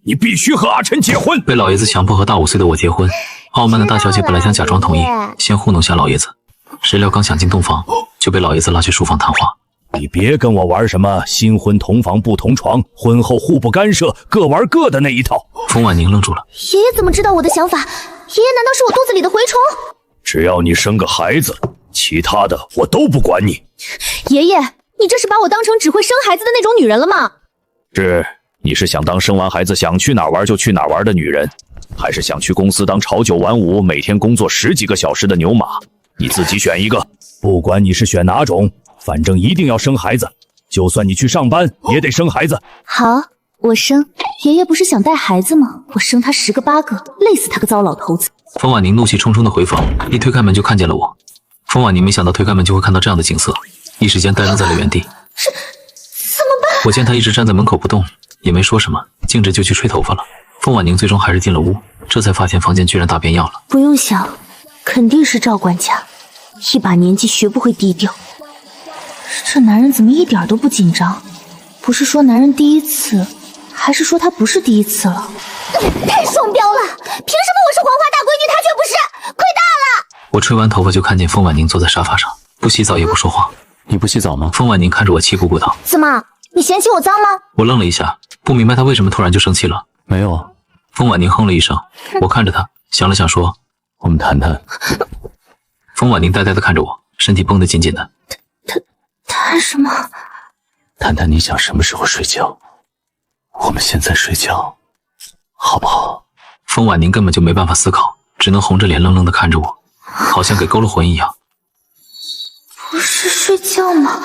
你必须和阿琛结婚。被老爷子强迫和大5岁的我结婚，傲慢的大小姐本来想假装同意，先糊弄下老爷子，谁料刚想进洞房，就被老爷子拉去书房谈话。你别跟我玩什么新婚同房不同床，婚后互不干涉，各玩各的那一套。风婉宁愣住了，爷爷怎么知道我的想法？爷爷难道是我肚子里的蛔虫？只要你生个孩子，其他的我都不管你。爷爷，你这是把我当成只会生孩子的那种女人了吗？你是想当生完孩子想去哪儿玩就去哪儿玩的女人，还是想去公司当朝九晚五，每天工作10几个小时的牛马？你自己选一个。不管你是选哪种，反正一定要生孩子，就算你去上班也得生孩子。好，我生。爷爷不是想带孩子吗？我生他10个8个，累死他个糟老头子。风婉宁怒气冲冲的回房，一推开门就看见了我。风婉宁没想到推开门就会看到这样的景色，一时间呆愣在了原地。怎么办？我见他一直站在门口不动，也没说什么，径直就去吹头发了。风婉宁最终还是进了屋，这才发现房间居然大变样了。不用想，肯定是赵管家，一把年纪学不会低调。这男人怎么一点都不紧张？不是说男人第一次，还是说他不是第一次了？太双标了！凭什么我是黄花大闺女，他却不是？亏大了！我吹完头发就看见风婉宁坐在沙发上，不洗澡也不说话。你不洗澡吗？风婉宁看着我气鼓鼓道。怎么？你嫌弃我脏吗？我愣了一下，不明白他为什么突然就生气了。没有啊。风婉宁哼了一声，我看着他，想了想说：“我们谈谈。”风婉宁呆呆地看着我，身体绷得紧紧的。谈什么？谈谈你想什么时候睡觉？我们现在睡觉，好不好？风婉宁根本就没办法思考，只能红着脸愣愣地看着我，好像给勾了魂一样。不是睡觉吗？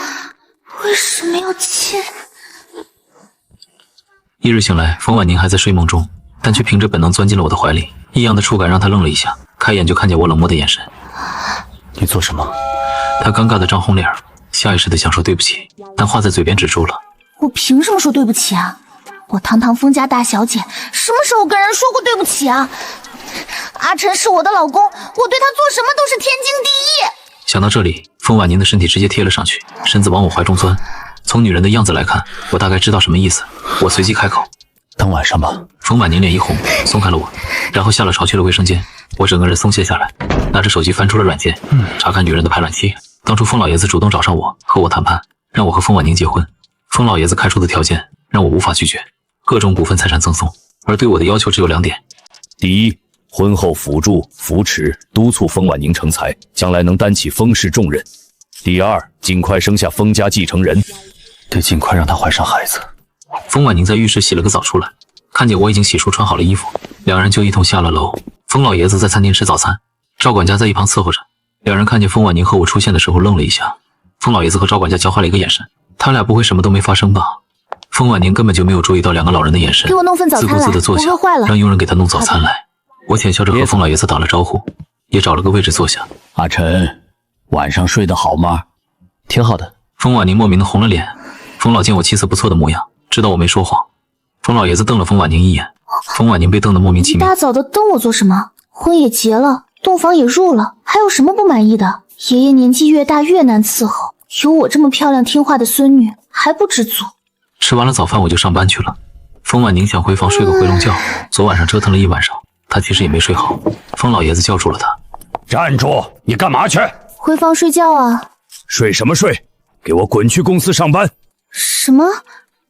为什么要亲？一日醒来，风婉宁还在睡梦中，但却凭着本能钻进了我的怀里。异样的触感让她愣了一下，开眼就看见我冷漠的眼神。你做什么？她尴尬的涨红脸，下意识的想说对不起，但话在嘴边止住了。我凭什么说对不起啊？我堂堂风家大小姐，什么时候跟人说过对不起啊？阿晨是我的老公，我对他做什么都是天经地义。想到这里，风婉宁的身体直接贴了上去，身子往我怀中钻。从女人的样子来看，我大概知道什么意思。我随即开口：“等晚上吧。”风婉宁脸一红，松开了我，然后下了床去了卫生间。我整个人松懈下来，拿着手机翻出了软件，查看女人的排卵期。当初风老爷子主动找上我，和我谈判，让我和风婉宁结婚。风老爷子开出的条件让我无法拒绝，各种股份财产赠送，而对我的要求只有2点：第一，婚后辅助、扶持、督促风婉宁成才，将来能担起风氏重任；第二，尽快生下风家继承人，得尽快让她怀上孩子。风婉宁在浴室洗了个澡出来，看见我已经洗漱穿好了衣服，两人就一同下了楼。风老爷子在餐厅吃早餐，赵管家在一旁伺候着。两人看见风婉宁和我出现的时候愣了一下，风老爷子和赵管家交换了一个眼神，他俩不会什么都没发生吧？风婉宁根本就没有注意到2个老人的眼神，给我弄份早餐来，自顾自地坐下，我饿坏了，让佣人给他弄早餐来。我浅笑着和风老爷子打了招呼，也找了个位置坐下。阿晨，晚上睡得好吗？挺好的。风婉宁莫名的红了脸。风老见我气色不错的模样，知道我没说谎。风老爷子瞪了风婉宁一眼，风婉宁被瞪得莫名其妙。一大早的瞪我做什么？婚也结了，洞房也入了，还有什么不满意的？爷爷年纪越大越难伺候，有我这么漂亮听话的孙女还不知足。吃完了早饭我就上班去了。风婉宁想回房睡个回笼觉，昨晚上折腾了一晚上，她其实也没睡好。风老爷子叫住了她：“站住！你干嘛去？回房睡觉啊。”“睡什么睡？给我滚去公司上班！”“什么？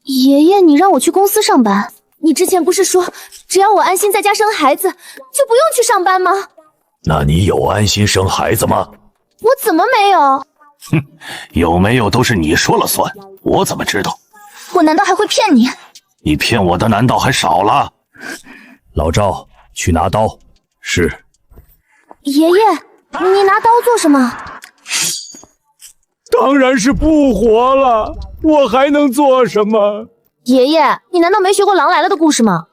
爷爷，你让我去公司上班？你之前不是说只要我安心在家生孩子，就不用去上班吗？”“那你有安心生孩子吗？”“我怎么没有？”“哼，有没有都是你说了算，我怎么知道？”“我难道还会骗你？”“你骗我的难道还少了？”“老赵，去拿刀。”“是。”“爷爷，你拿刀做什么？”“当然是不活了，我还能做什么？”“爷爷，你难道没学过狼来了的故事吗？”“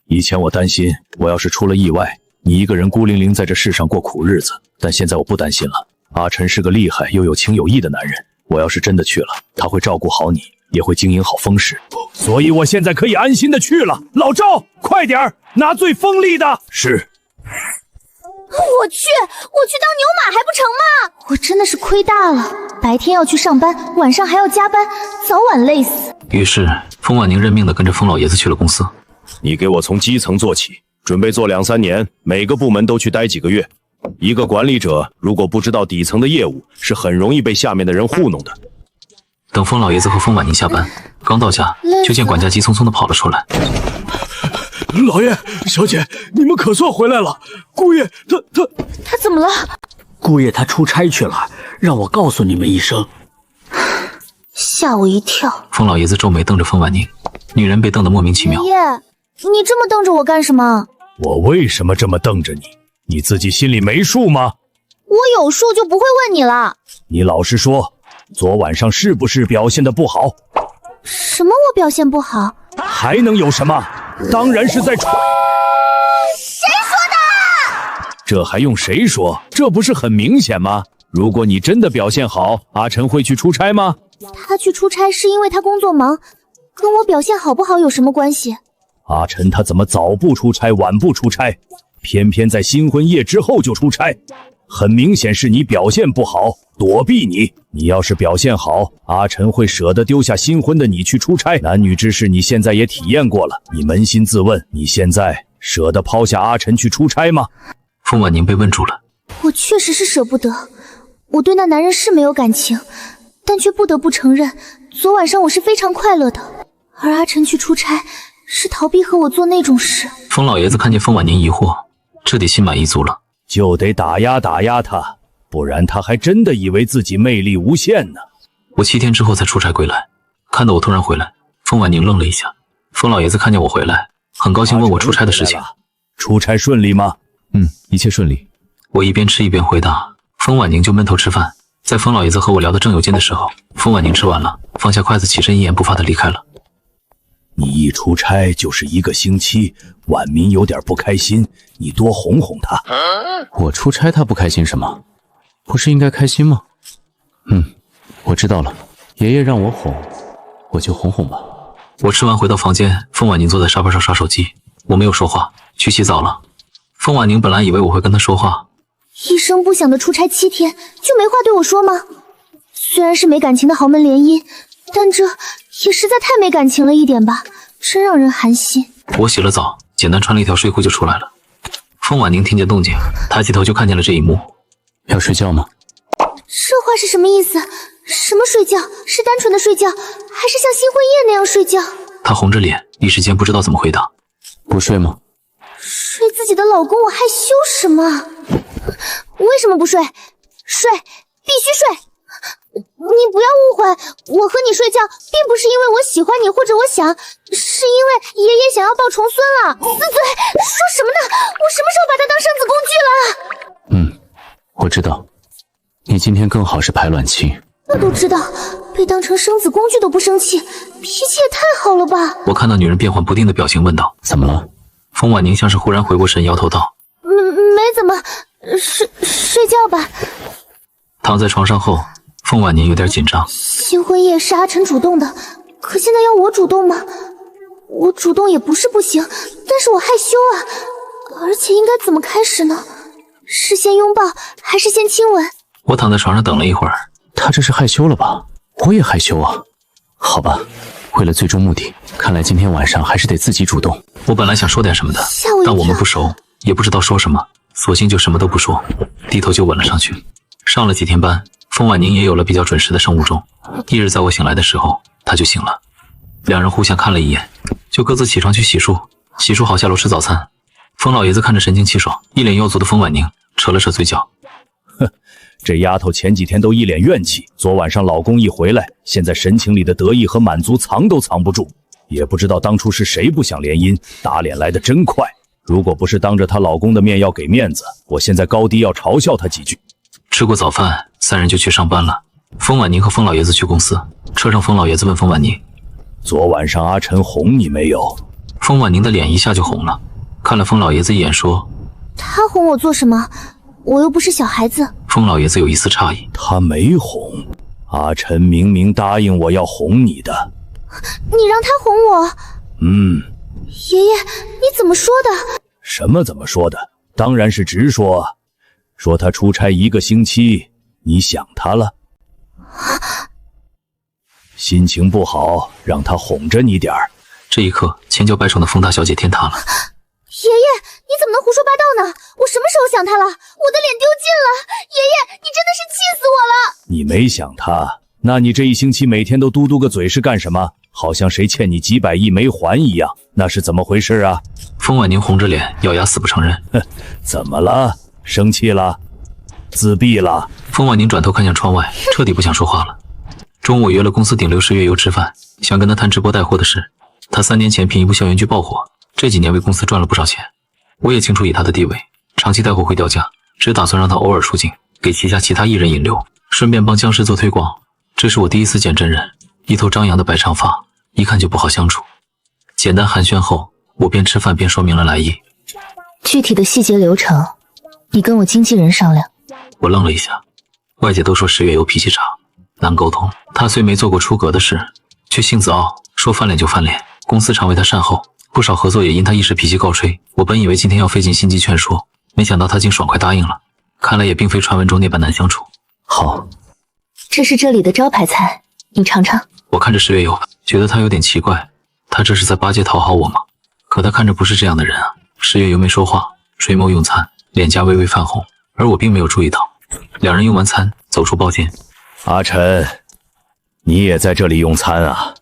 以前我担心我要是出了意外，你一个人孤零零在这世上过苦日子，但现在我不担心了。阿晨是个厉害又有情有义的男人，我要是真的去了，他会照顾好你，也会经营好风氏，所以我现在可以安心的去了。老赵，快点拿最锋利的。”“是。”我去当牛马还不成吗？我真的是亏大了，白天要去上班，晚上还要加班，早晚累死。于是风婉宁认命的跟着风老爷子去了公司。你给我从基层做起，准备做2、3年，每个部门都去待几个月。一个管理者如果不知道底层的业务，是很容易被下面的人糊弄的。等风老爷子和风婉宁下班，刚到家就见管家急匆匆的跑了出来。老爷，小姐，你们可算回来了。姑爷他怎么了？姑爷他出差去了，让我告诉你们一声。吓我一跳。风老爷子皱眉瞪着风婉宁，女人被瞪得莫名其妙。爷，你这么瞪着我干什么？我为什么这么瞪着你？你自己心里没数吗？我有数就不会问你了。你老实说，昨晚上是不是表现得不好？什么我表现不好？还能有什么？当然是在出。谁说的？这还用谁说？这不是很明显吗？如果你真的表现好，阿晨会去出差吗？他去出差是因为他工作忙，跟我表现好不好有什么关系？阿晨他怎么早不出差晚不出差，偏偏在新婚夜之后就出差？很明显是你表现不好，躲避你。你要是表现好，阿晨会舍得丢下新婚的你去出差。男女之事你现在也体验过了，你扪心自问，你现在舍得抛下阿晨去出差吗？风婉宁被问住了。我确实是舍不得，我对那男人是没有感情，但却不得不承认，昨晚上我是非常快乐的。而阿晨去出差是逃避和我做那种事。风老爷子看见风婉宁疑惑，彻底心满意足了。就得打压他，不然他还真的以为自己魅力无限呢。我7天之后才出差归来，看到我突然回来，风婉宁愣了一下。风老爷子看见我回来，很高兴问我出差的事情。出差顺利吗？一切顺利。我一边吃一边回答。风婉宁就闷头吃饭。在风老爷子和我聊得正有劲的时候，风婉宁吃完了，放下筷子，起身一言不发地离开了。你一出差就是1个星期，婉民有点不开心，你多哄哄他。我出差他不开心什么？不是应该开心吗？我知道了，爷爷让我哄，我就哄哄吧。我吃完回到房间，风婉宁坐在沙发上刷手机，我没有说话，去洗澡了。风婉宁本来以为我会跟她说话，一声不响的出差7天，就没话对我说吗？虽然是没感情的豪门联姻，但这也实在太没感情了一点吧，真让人寒心。我洗了澡，简单穿了一条睡裤就出来了。风婉宁听见动静，抬起头就看见了这一幕。要睡觉吗？这话是什么意思？什么睡觉？是单纯的睡觉，还是像新婚夜那样睡觉？她红着脸，一时间不知道怎么回答。不睡吗？睡自己的老公，我害羞什么？为什么不睡？睡，必须睡！你不要误会，我和你睡觉，并不是因为我喜欢你或者我想，是因为爷爷想要抱重孙了。死嘴，说什么呢？我什么时候把他当生子工具了？我知道，你今天更好是排卵期。我都知道，被当成生子工具都不生气，脾气也太好了吧？我看到女人变幻不定的表情，问道：“怎么了？”风婉宁像是忽然回过神，摇头道：“没怎么，睡觉吧。”躺在床上后，风婉宁有点紧张。新婚夜是阿晨主动的，可现在要我主动吗？我主动也不是不行，但是我害羞啊，而且应该怎么开始呢？是先拥抱还是先亲吻？我躺在床上等了一会儿，他这是害羞了吧？我也害羞啊。好吧，为了最终目的，看来今天晚上还是得自己主动。我本来想说点什么的，但我们不熟，也不知道说什么，索性就什么都不说，低头就吻了上去。上了几天班，风婉宁也有了比较准时的上午钟。一日在我醒来的时候，她就醒了。两人互相看了一眼，就各自起床去洗漱。洗漱好下楼吃早餐。风老爷子看着神清气爽、一脸耀足的风婉宁，扯了扯嘴角。这丫头前几天都一脸怨气，昨晚上老公一回来，现在神情里的得意和满足藏都藏不住。也不知道当初是谁不想联姻，打脸来得真快。如果不是当着她老公的面要给面子，我现在高低要嘲笑她几句。吃过早饭，三人就去上班了。风婉宁和风老爷子去公司，车上风老爷子问风婉宁：“昨晚上阿晨哄你没有？”风婉宁的脸一下就红了，看了风老爷子一眼说：“他哄我做什么？我又不是小孩子。”风老爷子有一丝诧异：“他没哄，阿晨明明答应我要哄你的。”你让他哄我？爷爷，你怎么说的？什么怎么说的？当然是直说。说他出差1个星期，你想他了？心情不好，让他哄着你点儿。这一刻，千娇百宠的风大小姐天塌了。爷爷，你怎么能胡说八道呢？我什么时候想他了？我的脸丢尽了！爷爷，你真的是气死我了！你没想他，那你这1星期每天都嘟嘟个嘴是干什么？好像谁欠你几百亿没还一样，那是怎么回事啊？风婉宁红着脸，咬牙死不承认。怎么了？生气了？自闭了？风婉宁转头看向窗外，彻底不想说话了。中午我约了公司顶流石月游吃饭，想跟他谈直播带货的事。他3年前凭一部校园剧爆火，这几年为公司赚了不少钱。我也清楚以他的地位，长期带货会掉价，只打算让他偶尔出镜，给旗下其他艺人引流，顺便帮僵尸做推广。这是我第一次见真人，一头张扬的白长发，一看就不好相处。简单寒暄后，我边吃饭边说明了来意。具体的细节流程，你跟我经纪人商量。我愣了一下，外界都说石月游脾气差，难沟通。他虽没做过出格的事，却性子傲，说翻脸就翻脸。公司常为他善后，不少合作也因他一时脾气告吹。我本以为今天要费尽心机劝说，没想到他竟爽快答应了。看来也并非传闻中那般难相处。好，这是这里的招牌菜，你尝尝。我看着石月游，觉得他有点奇怪，他这是在巴结讨好我吗？可他看着不是这样的人啊。石月游没说话，垂眸用餐，脸颊微微泛红，而我并没有注意到。两人用完餐，走出包间。阿晨，你也在这里用餐啊？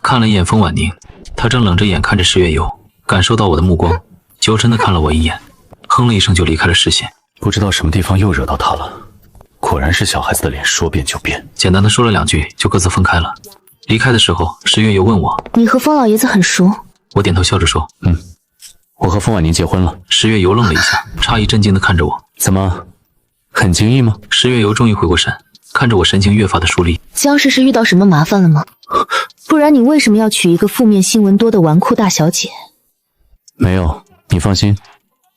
看了一眼风婉宁，她正冷着眼看着石月游，感受到我的目光，娇嗔地看了我一眼，哼了一声就离开了视线。不知道什么地方又惹到他了，果然是小孩子的脸说变就变。简单的说了2句，就各自分开了。离开的时候，石月游问我：“你和风老爷子很熟？”我点头笑着说：“我和风婉宁结婚了。”石月游愣了一下，诧异震惊地看着我：“怎么，很惊异吗？”石月游终于回过神，看着我神情越发的疏离。僵尸是遇到什么麻烦了吗？不然你为什么要娶一个负面新闻多的纨绔大小姐？没有，你放心，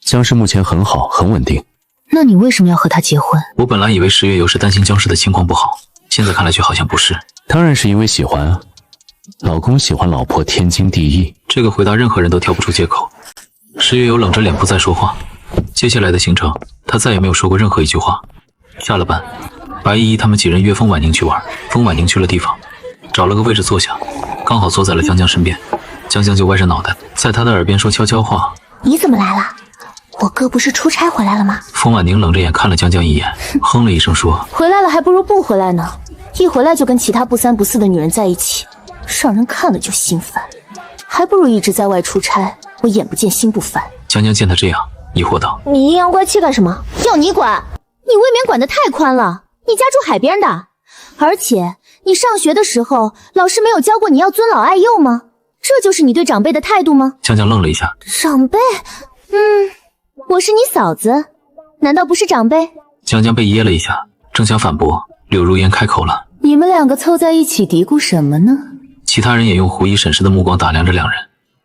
僵尸目前很好，很稳定。那你为什么要和他结婚？我本来以为石月游是担心僵尸的情况不好，现在看来却好像不是。当然是因为喜欢啊，老公喜欢老婆天经地义。这个回答任何人都挑不出借口。石月游冷着脸不再说话。接下来的行程，他再也没有说过任何一句话。下了班，白依依他们几人约风婉宁去玩，风婉宁去了地方，找了个位置坐下，刚好坐在了江江身边。江江就歪着脑袋，在他的耳边说悄悄话：“你怎么来了？我哥不是出差回来了吗？”风婉宁冷着眼看了江江一眼，哼了一声说：“回来了还不如不回来呢，一回来就跟其他不三不四的女人在一起，让人看了就心烦，还不如一直在外出差，我眼不见心不烦。”江江见他这样，疑惑道：“你阴阳怪气干什么？要你管？你未免管得太宽了。你家住海边的，而且你上学的时候，老师没有教过你要尊老爱幼吗？这就是你对长辈的态度吗？”江江愣了一下，长辈？我是你嫂子，难道不是长辈？江江被噎了一下，正想反驳，柳如烟开口了：“你们两个凑在一起嘀咕什么呢？”其他人也用狐疑审视的目光打量着两人，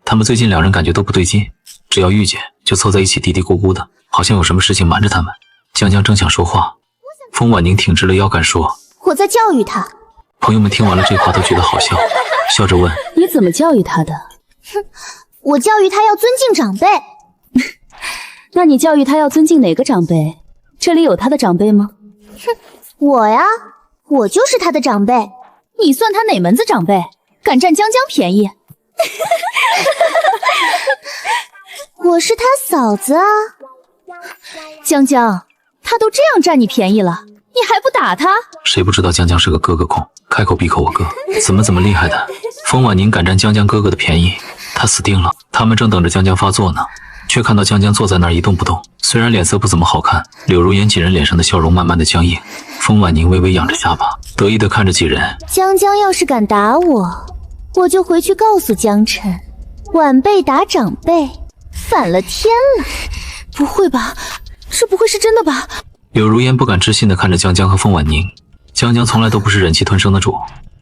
他们最近两人感觉都不对劲，只要遇见就凑在一起嘀嘀咕咕的，好像有什么事情瞒着他们。江江正想说话，风婉宁挺直了腰杆说：“我在教育他。”朋友们听完了这话都觉得好笑，笑着问：“你怎么教育他的？”我教育他要尊敬长辈。那你教育他要尊敬哪个长辈？这里有他的长辈吗？我呀，我就是他的长辈。你算他哪门子长辈？敢占江江便宜？我是他嫂子啊。江江，他都这样占你便宜了，你还不打他？谁不知道江江是个哥哥控，开口闭口我哥，怎么厉害的？风婉宁敢占江江哥哥的便宜，他死定了。他们正等着江江发作呢，却看到江江坐在那儿一动不动，虽然脸色不怎么好看，柳如烟几人脸上的笑容慢慢的僵硬。风婉宁微微仰着下巴，得意的看着几人。江江要是敢打我，我就回去告诉江晨，晚辈打长辈，反了天了。不会吧，这不会是真的吧？柳如烟不敢置信的看着江江和风婉宁。江江从来都不是忍气吞声的主，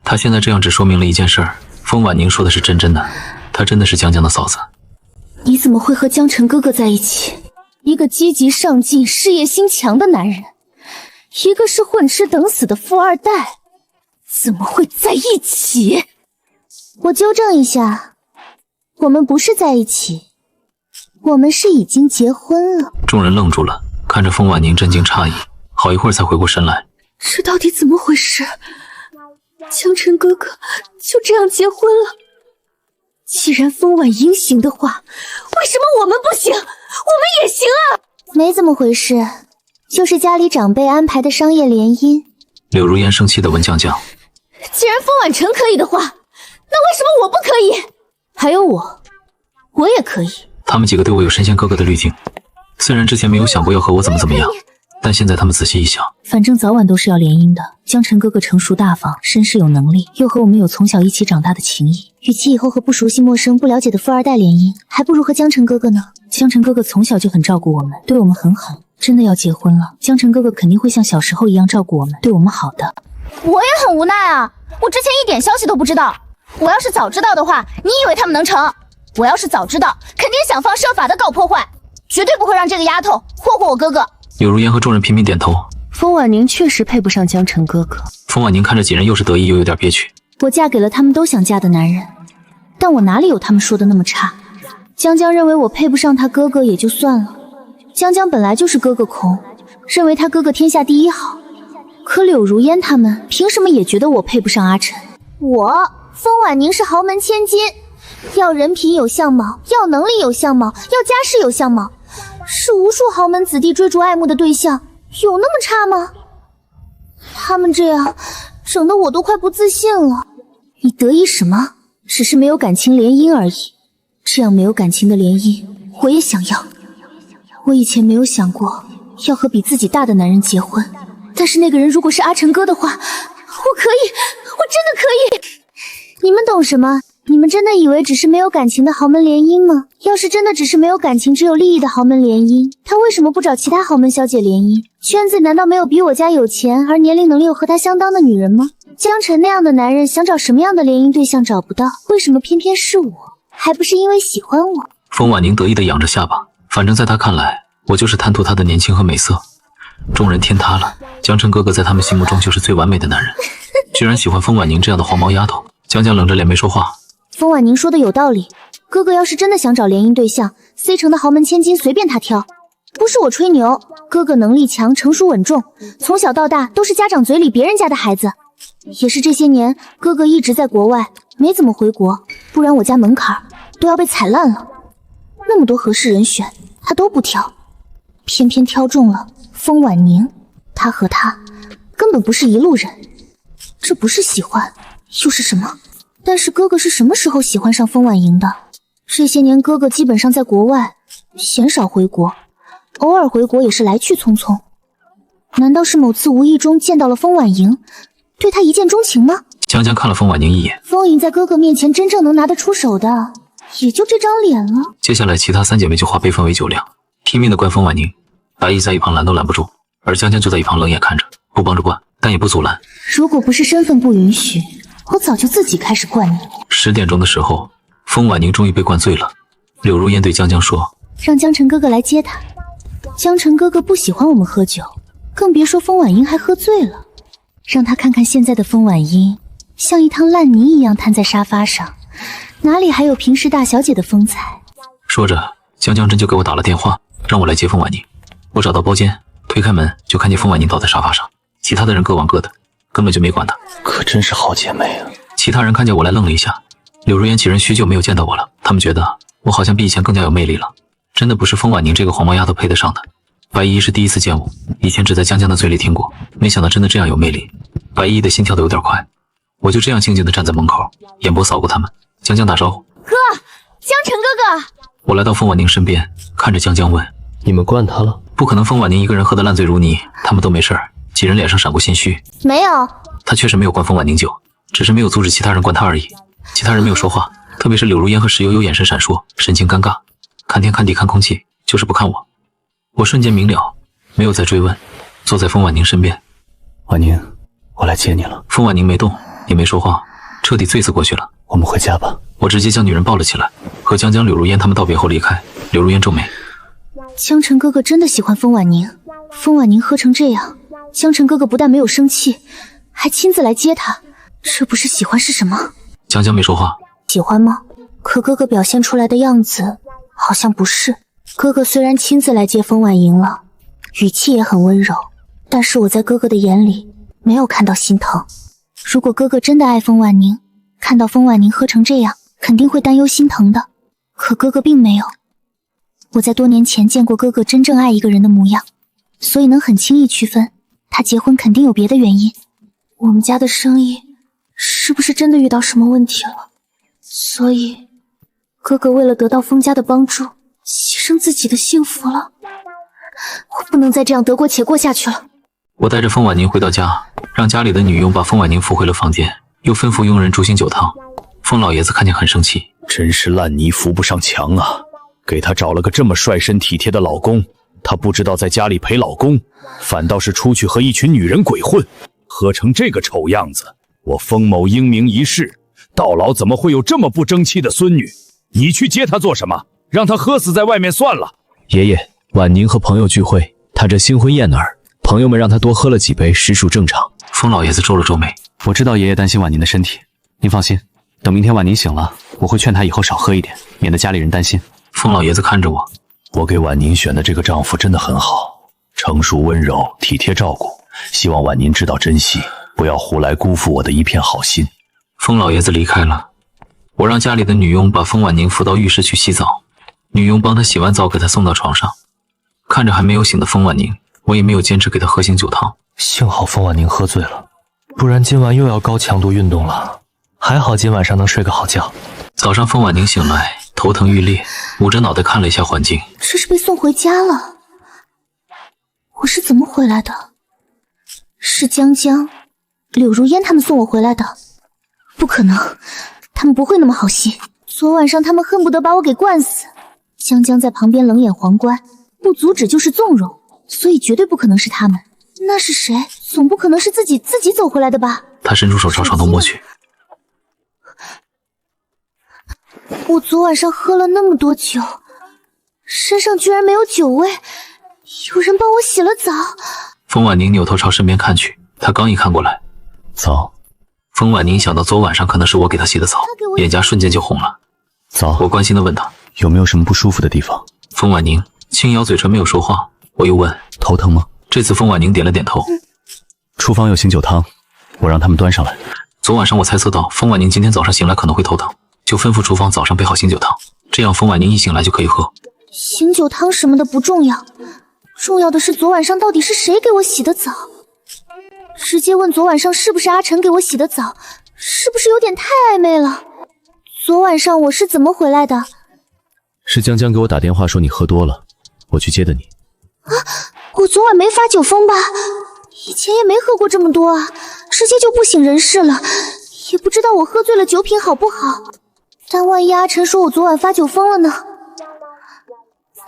他现在这样只说明了一件事儿，风婉宁说的是真的，她真的是江江的嫂子。你怎么会和江晨哥哥在一起？一个积极上进、事业心强的男人，一个是混吃等死的富二代，怎么会在一起？我纠正一下，我们不是在一起，我们是已经结婚了。众人愣住了，看着风婉宁震惊诧异，好一会儿才回过神来。这到底怎么回事？江辰哥哥就这样结婚了？既然风婉莹行的话，为什么我们不行？我们也行啊！没怎么回事，就是家里长辈安排的商业联姻。柳如烟生气地问江江：既然风婉晨可以的话，那为什么我不可以？还有我也可以。他们几个对我有神仙哥哥的滤镜，虽然之前没有想过要和我怎么样，但现在他们仔细一想，反正早晚都是要联姻的。江辰哥哥成熟大方，绅士有能力，又和我们有从小一起长大的情谊，与其以后和不熟悉、陌生、不了解的富二代联姻，还不如和江辰哥哥呢。江辰哥哥从小就很照顾我们，对我们很好。真的要结婚了，江辰哥哥肯定会像小时候一样照顾我们，对我们好的。我也很无奈啊，我之前一点消息都不知道。我要是早知道的话，你以为他们能成？我要是早知道，肯定想方设法的搞破坏，绝对不会让这个丫头霍霍我哥哥。柳如烟和众人频频点头。风婉宁确实配不上江辰哥哥。风婉宁看着几人，又是得意又有点憋屈。我嫁给了他们都想嫁的男人，但我哪里有他们说的那么差？江江认为我配不上他哥哥也就算了，江江本来就是哥哥控，认为他哥哥天下第一好。可柳如烟他们凭什么也觉得我配不上阿晨？我风婉宁是豪门千金，要人品有相貌，要能力有相貌，要家世有相貌，是无数豪门子弟追逐爱慕的对象，有那么差吗？他们这样整得我都快不自信了。你得意什么？只是没有感情联姻而已。这样没有感情的联姻我也想要。我以前没有想过要和比自己大的男人结婚，但是那个人如果是阿晨哥的话，我可以，我真的可以。你们懂什么？你们真的以为只是没有感情的豪门联姻吗？要是真的只是没有感情只有利益的豪门联姻，他为什么不找其他豪门小姐联姻？圈子难道没有比我家有钱而年龄能力又和他相当的女人吗？江晨那样的男人想找什么样的联姻对象找不到，为什么偏偏是我？还不是因为喜欢我？风婉宁得意地仰着下巴，反正在他看来，我就是贪图他的年轻和美色。众人天塌了，江辰哥哥在他们心目中就是最完美的男人，居然喜欢风婉宁这样的黄毛丫头。江江冷着脸没说话。风婉宁说的有道理，哥哥要是真的想找联姻对象，C 城的豪门千金随便他挑。不是我吹牛，哥哥能力强，成熟稳重，从小到大都是家长嘴里别人家的孩子。也是这些年哥哥一直在国外，没怎么回国，不然我家门槛都要被踩烂了。那么多合适人选他都不挑，偏偏挑中了风婉宁。他和他根本不是一路人，这不是喜欢又是什么？但是哥哥是什么时候喜欢上风婉莹的？这些年哥哥基本上在国外，鲜少回国，偶尔回国也是来去匆匆。难道是某次无意中见到了风婉莹，对他一见钟情吗？江江看了风婉宁一眼，风莹在哥哥面前真正能拿得出手的也就这张脸了。接下来其他三姐妹就化悲愤为酒量，拼命的灌风婉宁。白衣在一旁拦都拦不住，而江江就在一旁冷眼看着，不帮着灌，但也不阻拦。如果不是身份不允许，我早就自己开始灌你。10点钟的时候，风婉宁终于被灌醉了。柳如烟对江江说：“让江晨哥哥来接她。”江晨哥哥不喜欢我们喝酒，更别说风婉英还喝醉了。让他看看现在的风婉英，像一滩烂泥一样瘫在沙发上，哪里还有平时大小姐的风采？说着，江江真就给我打了电话，让我来接风婉宁。我找到包间，推开门就看见风婉宁倒在沙发上，其他的人各玩各的，根本就没管她。可真是好姐妹啊！其他人看见我来愣了一下，柳如烟几人许久没有见到我了，他们觉得我好像比以前更加有魅力了。真的不是风婉宁这个黄毛丫头配得上的。白依依是第一次见我，以前只在江江的嘴里听过，没想到真的这样有魅力。白依依的心跳得有点快，我就这样静静地站在门口，眼波扫过他们。江江打招呼：“哥，江晨哥哥。”我来到风婉宁身边，看着江江问：“你们灌他了？”不可能，风婉宁一个人喝得烂醉如泥，他们都没事儿。几人脸上闪过心虚。没有，他确实没有灌风婉宁酒，只是没有阻止其他人灌他而已。其他人没有说话，特别是柳如烟和石悠悠眼神闪烁，神情尴尬，看天看地看空气，就是不看我。我瞬间明了，没有再追问，坐在风婉宁身边。婉宁，我来接你了。风婉宁没动，也没说话，彻底醉死过去了。我们回家吧。我直接将女人抱了起来，和江江、柳如烟他们道别后离开。柳如烟皱眉：江晨哥哥真的喜欢风婉宁？风婉宁喝成这样，江晨哥哥不但没有生气，还亲自来接她，这不是喜欢是什么？江江没说话。喜欢吗？可哥哥表现出来的样子好像不是。哥哥虽然亲自来接风婉莹了，语气也很温柔。但是我在哥哥的眼里没有看到心疼。如果哥哥真的爱风婉宁，看到风婉宁喝成这样，肯定会担忧心疼的。可哥哥并没有。我在多年前见过哥哥真正爱一个人的模样，所以能很轻易区分，他结婚肯定有别的原因。我们家的生意是不是真的遇到什么问题了？所以哥哥为了得到风家的帮助，牺牲自己的幸福了。我不能再这样得过且过下去了。我带着风婉宁回到家，让家里的女佣把风婉宁扶回了房间，又吩咐佣人煮醒酒汤。风老爷子看见很生气，真是烂泥扶不上墙啊！给她找了个这么率身体贴的老公，她不知道在家里陪老公，反倒是出去和一群女人鬼混，喝成这个丑样子。我风某英名一世，到老怎么会有这么不争气的孙女？你去接她做什么？让她喝死在外面算了。爷爷，婉宁和朋友聚会，她这新婚燕尔，朋友们让她多喝了几杯，实属正常。风老爷子皱了皱眉，我知道爷爷担心婉宁的身体，您放心，等明天婉宁醒了，我会劝她以后少喝一点，免得家里人担心。风老爷子看着我，我给婉宁选的这个丈夫真的很好，成熟温柔，体贴照顾，希望婉宁知道珍惜，不要胡来辜负我的一片好心。风老爷子离开了，我让家里的女佣把风婉宁扶到浴室去洗澡，女佣帮她洗完澡，给她送到床上。看着还没有醒的风婉宁，我也没有坚持给她喝醒酒汤。幸好风婉宁喝醉了，不然今晚又要高强度运动了。还好今晚上能睡个好觉。早上风婉宁醒来，头疼欲裂，捂着脑袋看了一下环境。这是被送回家了。我是怎么回来的？是江江、柳如烟他们送我回来的。不可能，他们不会那么好心。昨晚上他们恨不得把我给灌死。江江在旁边冷眼旁观，不阻止就是纵容，所以绝对不可能是他们。那是谁？总不可能是自己走回来的吧？他伸出手朝床头摸去。我昨晚上喝了那么多酒，身上居然没有酒味，有人帮我洗了澡。风婉宁扭头朝身边看去，他刚一看过来，澡。风婉宁想到昨晚上可能是我给她洗的澡，脸颊瞬间就红了。澡。我关心地问她有没有什么不舒服的地方。风婉宁轻咬嘴唇没有说话，我又问头疼吗？这次风婉宁点了点头。厨房有醒酒汤，我让他们端上来。昨晚上我猜测到风婉宁今天早上醒来可能会头疼，就吩咐厨房早上备好醒酒汤，这样风婉宁一醒来就可以喝。醒酒汤什么的不重要，重要的是昨晚上到底是谁给我洗的澡。直接问昨晚上是不是阿晨给我洗的澡，是不是有点太暧昧了？昨晚上我是怎么回来的？是江江给我打电话说你喝多了，我去接的你。啊，我昨晚没发酒疯吧？以前也没喝过这么多啊，直接就不省人事了。也不知道我喝醉了酒品好不好，但万一阿晨说我昨晚发酒疯了呢？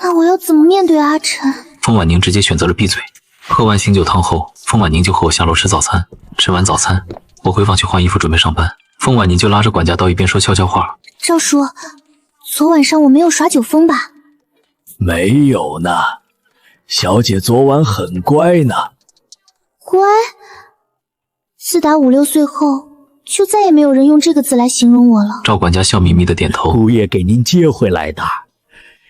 那我要怎么面对阿晨？风婉宁直接选择了闭嘴。喝完醒酒汤后，风婉宁就和我下楼吃早餐。吃完早餐，我回房去换衣服准备上班，风婉宁就拉着管家到一边说悄悄话。赵叔，昨晚上我没有耍酒疯吧？没有呢，小姐昨晚很乖呢。乖？自打5、6岁后，就再也没有人用这个字来形容我了。赵管家笑眯眯的点头。姑爷给您接回来的，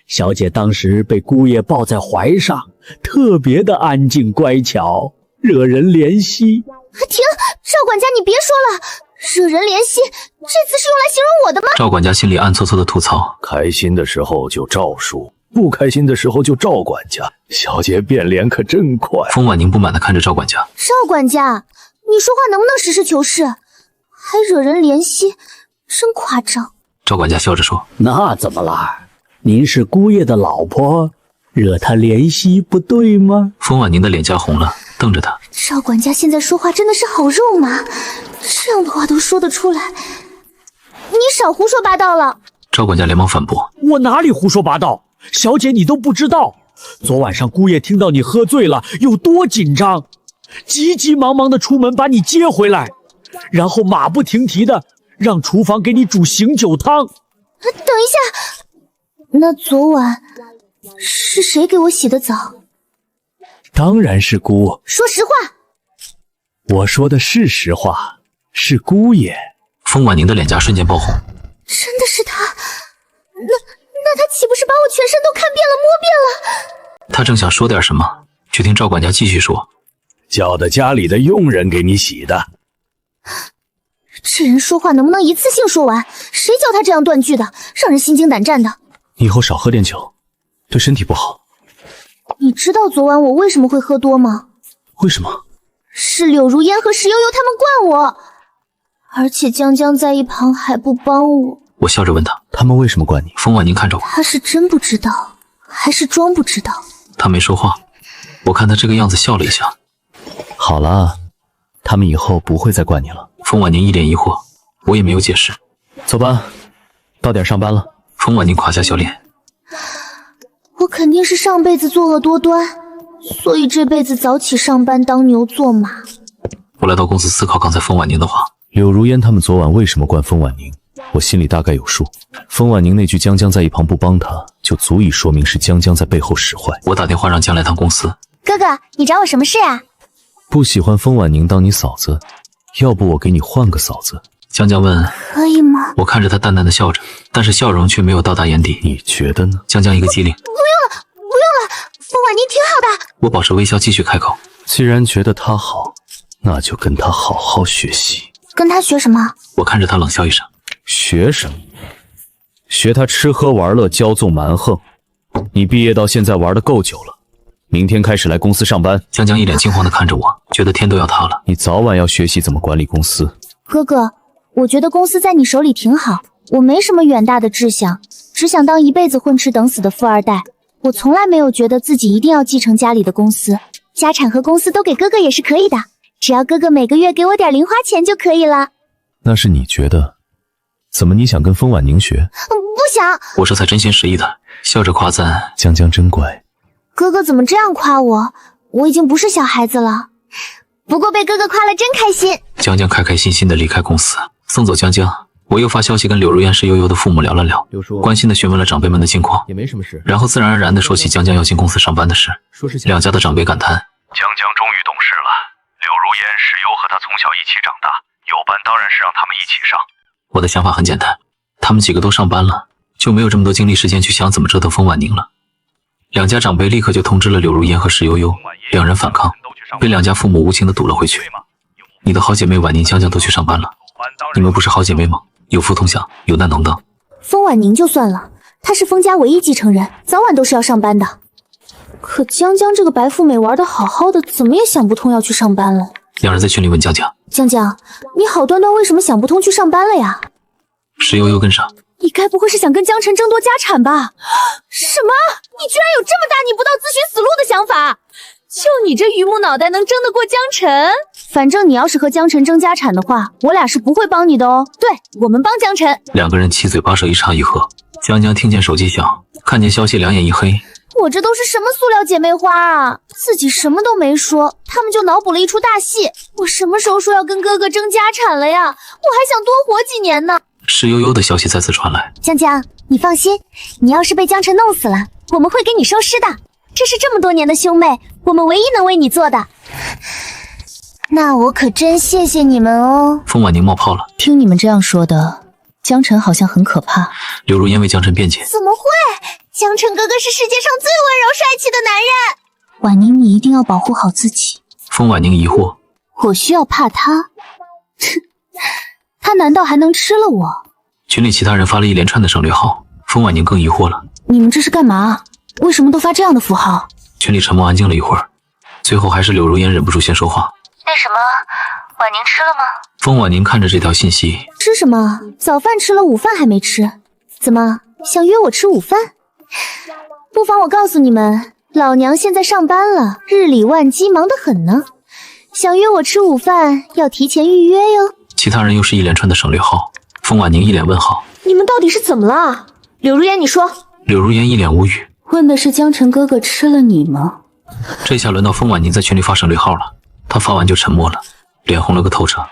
小姐当时被姑爷抱在怀上，特别的安静乖巧，惹人怜惜。停！赵管家，你别说了，惹人怜惜这字是用来形容我的吗？赵管家心里暗搓搓的吐槽，开心的时候就赵叔，不开心的时候就赵管家，小姐变脸可真快。风婉宁不满地看着赵管家。赵管家，你说话能不能实事求是？还惹人怜惜，真夸张。赵管家笑着说，那怎么了？您是姑爷的老婆，惹他怜惜不对吗？风婉宁的脸颊红了，瞪着他。赵管家现在说话真的是好肉麻，这样的话都说得出来。你少胡说八道了。赵管家连忙反驳，我哪里胡说八道？小姐你都不知道，昨晚上姑爷听到你喝醉了有多紧张，急急忙忙的出门把你接回来，然后马不停蹄的让厨房给你煮醒酒汤。等一下，那昨晚是谁给我洗的澡？当然是姑。说实话。我说的是实话，是姑爷。风婉宁的脸颊瞬间爆红。真的是他？那他岂不是把我全身都看遍了摸遍了？他正想说点什么，却听赵管家继续说：“叫的家里的佣人给你洗的。”这人说话能不能一次性说完？谁教他这样断句的，让人心惊胆战的。你以后少喝点酒，对身体不好。你知道昨晚我为什么会喝多吗？为什么？是柳如烟和石悠悠他们灌我，而且江江在一旁还不帮我。我笑着问他：“他们为什么灌你？”风婉宁看着我，他是真不知道，还是装不知道？他没说话，我看他这个样子笑了一下。好了，他们以后不会再灌你了。风婉宁一脸疑惑，我也没有解释。走吧，到点上班了。风婉宁垮下笑脸。我肯定是上辈子作恶多端，所以这辈子早起上班当牛做马。我来到公司思考刚才风婉宁的话。柳如烟他们昨晚为什么灌风婉宁，我心里大概有数。风婉宁那句江江在一旁不帮他，就足以说明是江江在背后使坏。我打电话让江来趟公司。哥哥，你找我什么事啊？不喜欢风婉宁当你嫂子，要不我给你换个嫂子。江江问：“可以吗？”我看着他淡淡的笑着，但是笑容却没有到达眼底。你觉得呢？江江一个机灵：“不用了，风婉宁挺好的。”我保持微笑继续开口：“既然觉得他好，那就跟他好好学习。”跟他学什么？我看着他冷笑一声：“学什么？学他吃喝玩乐、骄纵蛮横。你毕业到现在玩得够久了，明天开始来公司上班。”江江一脸惊慌地看着我，觉得天都要塌了。你早晚要学习怎么管理公司。哥哥，我觉得公司在你手里挺好，我没什么远大的志向，只想当一辈子混吃等死的富二代。我从来没有觉得自己一定要继承家里的公司，家产和公司都给哥哥也是可以的，只要哥哥每个月给我点零花钱就可以了。那是你觉得，怎么你想跟风婉宁学？不想。我这才真心实意的笑着夸赞江江真乖。哥哥怎么这样夸我？我已经不是小孩子了，不过被哥哥夸了真开心。江江开开心心的离开公司，送走江江，我又发消息跟柳如烟、石悠悠的父母聊了聊，关心的询问了长辈们的近况，也没什么事。然后自然而然的说起江江要进公司上班的事。两家的长辈感叹：江江终于懂事了。柳如烟、石悠和他从小一起长大，有班当然是让他们一起上。我的想法很简单，他们几个都上班了，就没有这么多精力时间去想怎么折腾风婉宁了。两家长辈立刻就通知了柳如烟和石悠悠，两人反抗，被两家父母无情的堵了回去。你的好姐妹婉宁、江江都去上班了，你们不是好姐妹吗？有福同享，有难同当。风婉宁就算了，她是风家唯一继承人，早晚都是要上班的。可江江这个白富美玩得好好的，怎么也想不通要去上班了。两人在群里问江江：“江江，你好端端为什么想不通去上班了呀？”石悠悠跟上：“你该不会是想跟江晨争夺家产吧？”什么？你居然有这么大逆不道、自寻死路的想法？就你这榆木脑袋，能争得过江晨？反正你要是和江晨争家产的话，我俩是不会帮你的哦。对，我们帮江晨。两个人七嘴八舌，一唱一和。江江听见手机响，看见消息，两眼一黑。我这都是什么塑料姐妹花啊！自己什么都没说，他们就脑补了一出大戏。我什么时候说要跟哥哥争家产了呀？我还想多活几年呢。石悠悠的消息再次传来：“江江，你放心，你要是被江晨弄死了，我们会给你收尸的。这是这么多年的兄妹，我们唯一能为你做的。那我可真谢谢你们哦。”风婉宁冒泡了。听你们这样说的，江晨好像很可怕。柳如烟为江晨辩解：“怎么会？江晨哥哥是世界上最温柔帅气的男人。”婉宁，你一定要保护好自己。风婉宁疑惑：“我需要怕他？他难道还能吃了我？”群里其他人发了一连串的省略号，风婉宁更疑惑了：“你们这是干嘛？为什么都发这样的符号？”群里沉默安静了一会儿，最后还是柳如烟忍不住先说话：“那什么，婉宁吃了吗？”风婉宁看着这条信息：“吃什么？早饭吃了，午饭还没吃。怎么想约我吃午饭？不妨我告诉你们，老娘现在上班了，日理万机，忙得很呢。想约我吃午饭，要提前预约哟。”其他人又是一连串的省略号，风婉宁一脸问号：“你们到底是怎么了？”柳如烟，你说。柳如烟一脸无语：“问的是江晨哥哥吃了你吗？”这下轮到风婉宁在群里发省略号了，她发完就沉默了，脸红了个透彻。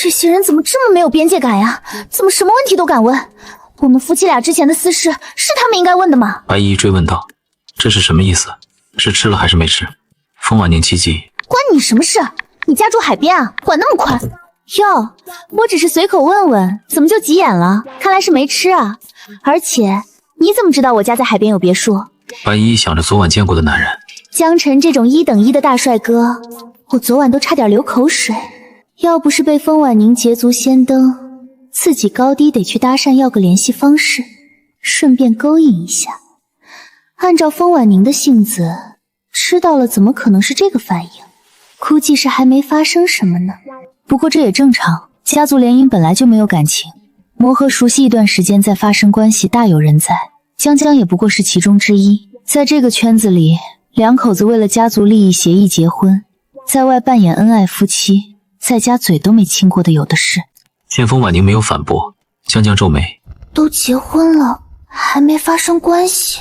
这些人怎么这么没有边界感呀？怎么什么问题都敢问？我们夫妻俩之前的私事是他们应该问的吗？白依依追问道：“这是什么意思？是吃了还是没吃？”风婉宁气急：“关你什么事？你家住海边啊，管那么宽？哟，我只是随口问问，怎么就急眼了？看来是没吃啊。而且你怎么知道我家在海边有别墅？”白依依想着昨晚见过的男人，江晨这种1等1的大帅哥，我昨晚都差点流口水。要不是被风婉宁捷足先登，自己高低得去搭讪要个联系方式，顺便勾引一下。按照风婉宁的性子，知道了怎么可能是这个反应？估计是还没发生什么呢。不过这也正常，家族联姻本来就没有感情，磨合熟悉一段时间再发生关系大有人在。江江也不过是其中之一。在这个圈子里，两口子为了家族利益协议结婚，在外扮演恩爱夫妻，在家嘴都没亲过的有的是。见风婉宁没有反驳，江江皱眉，都结婚了还没发生关系，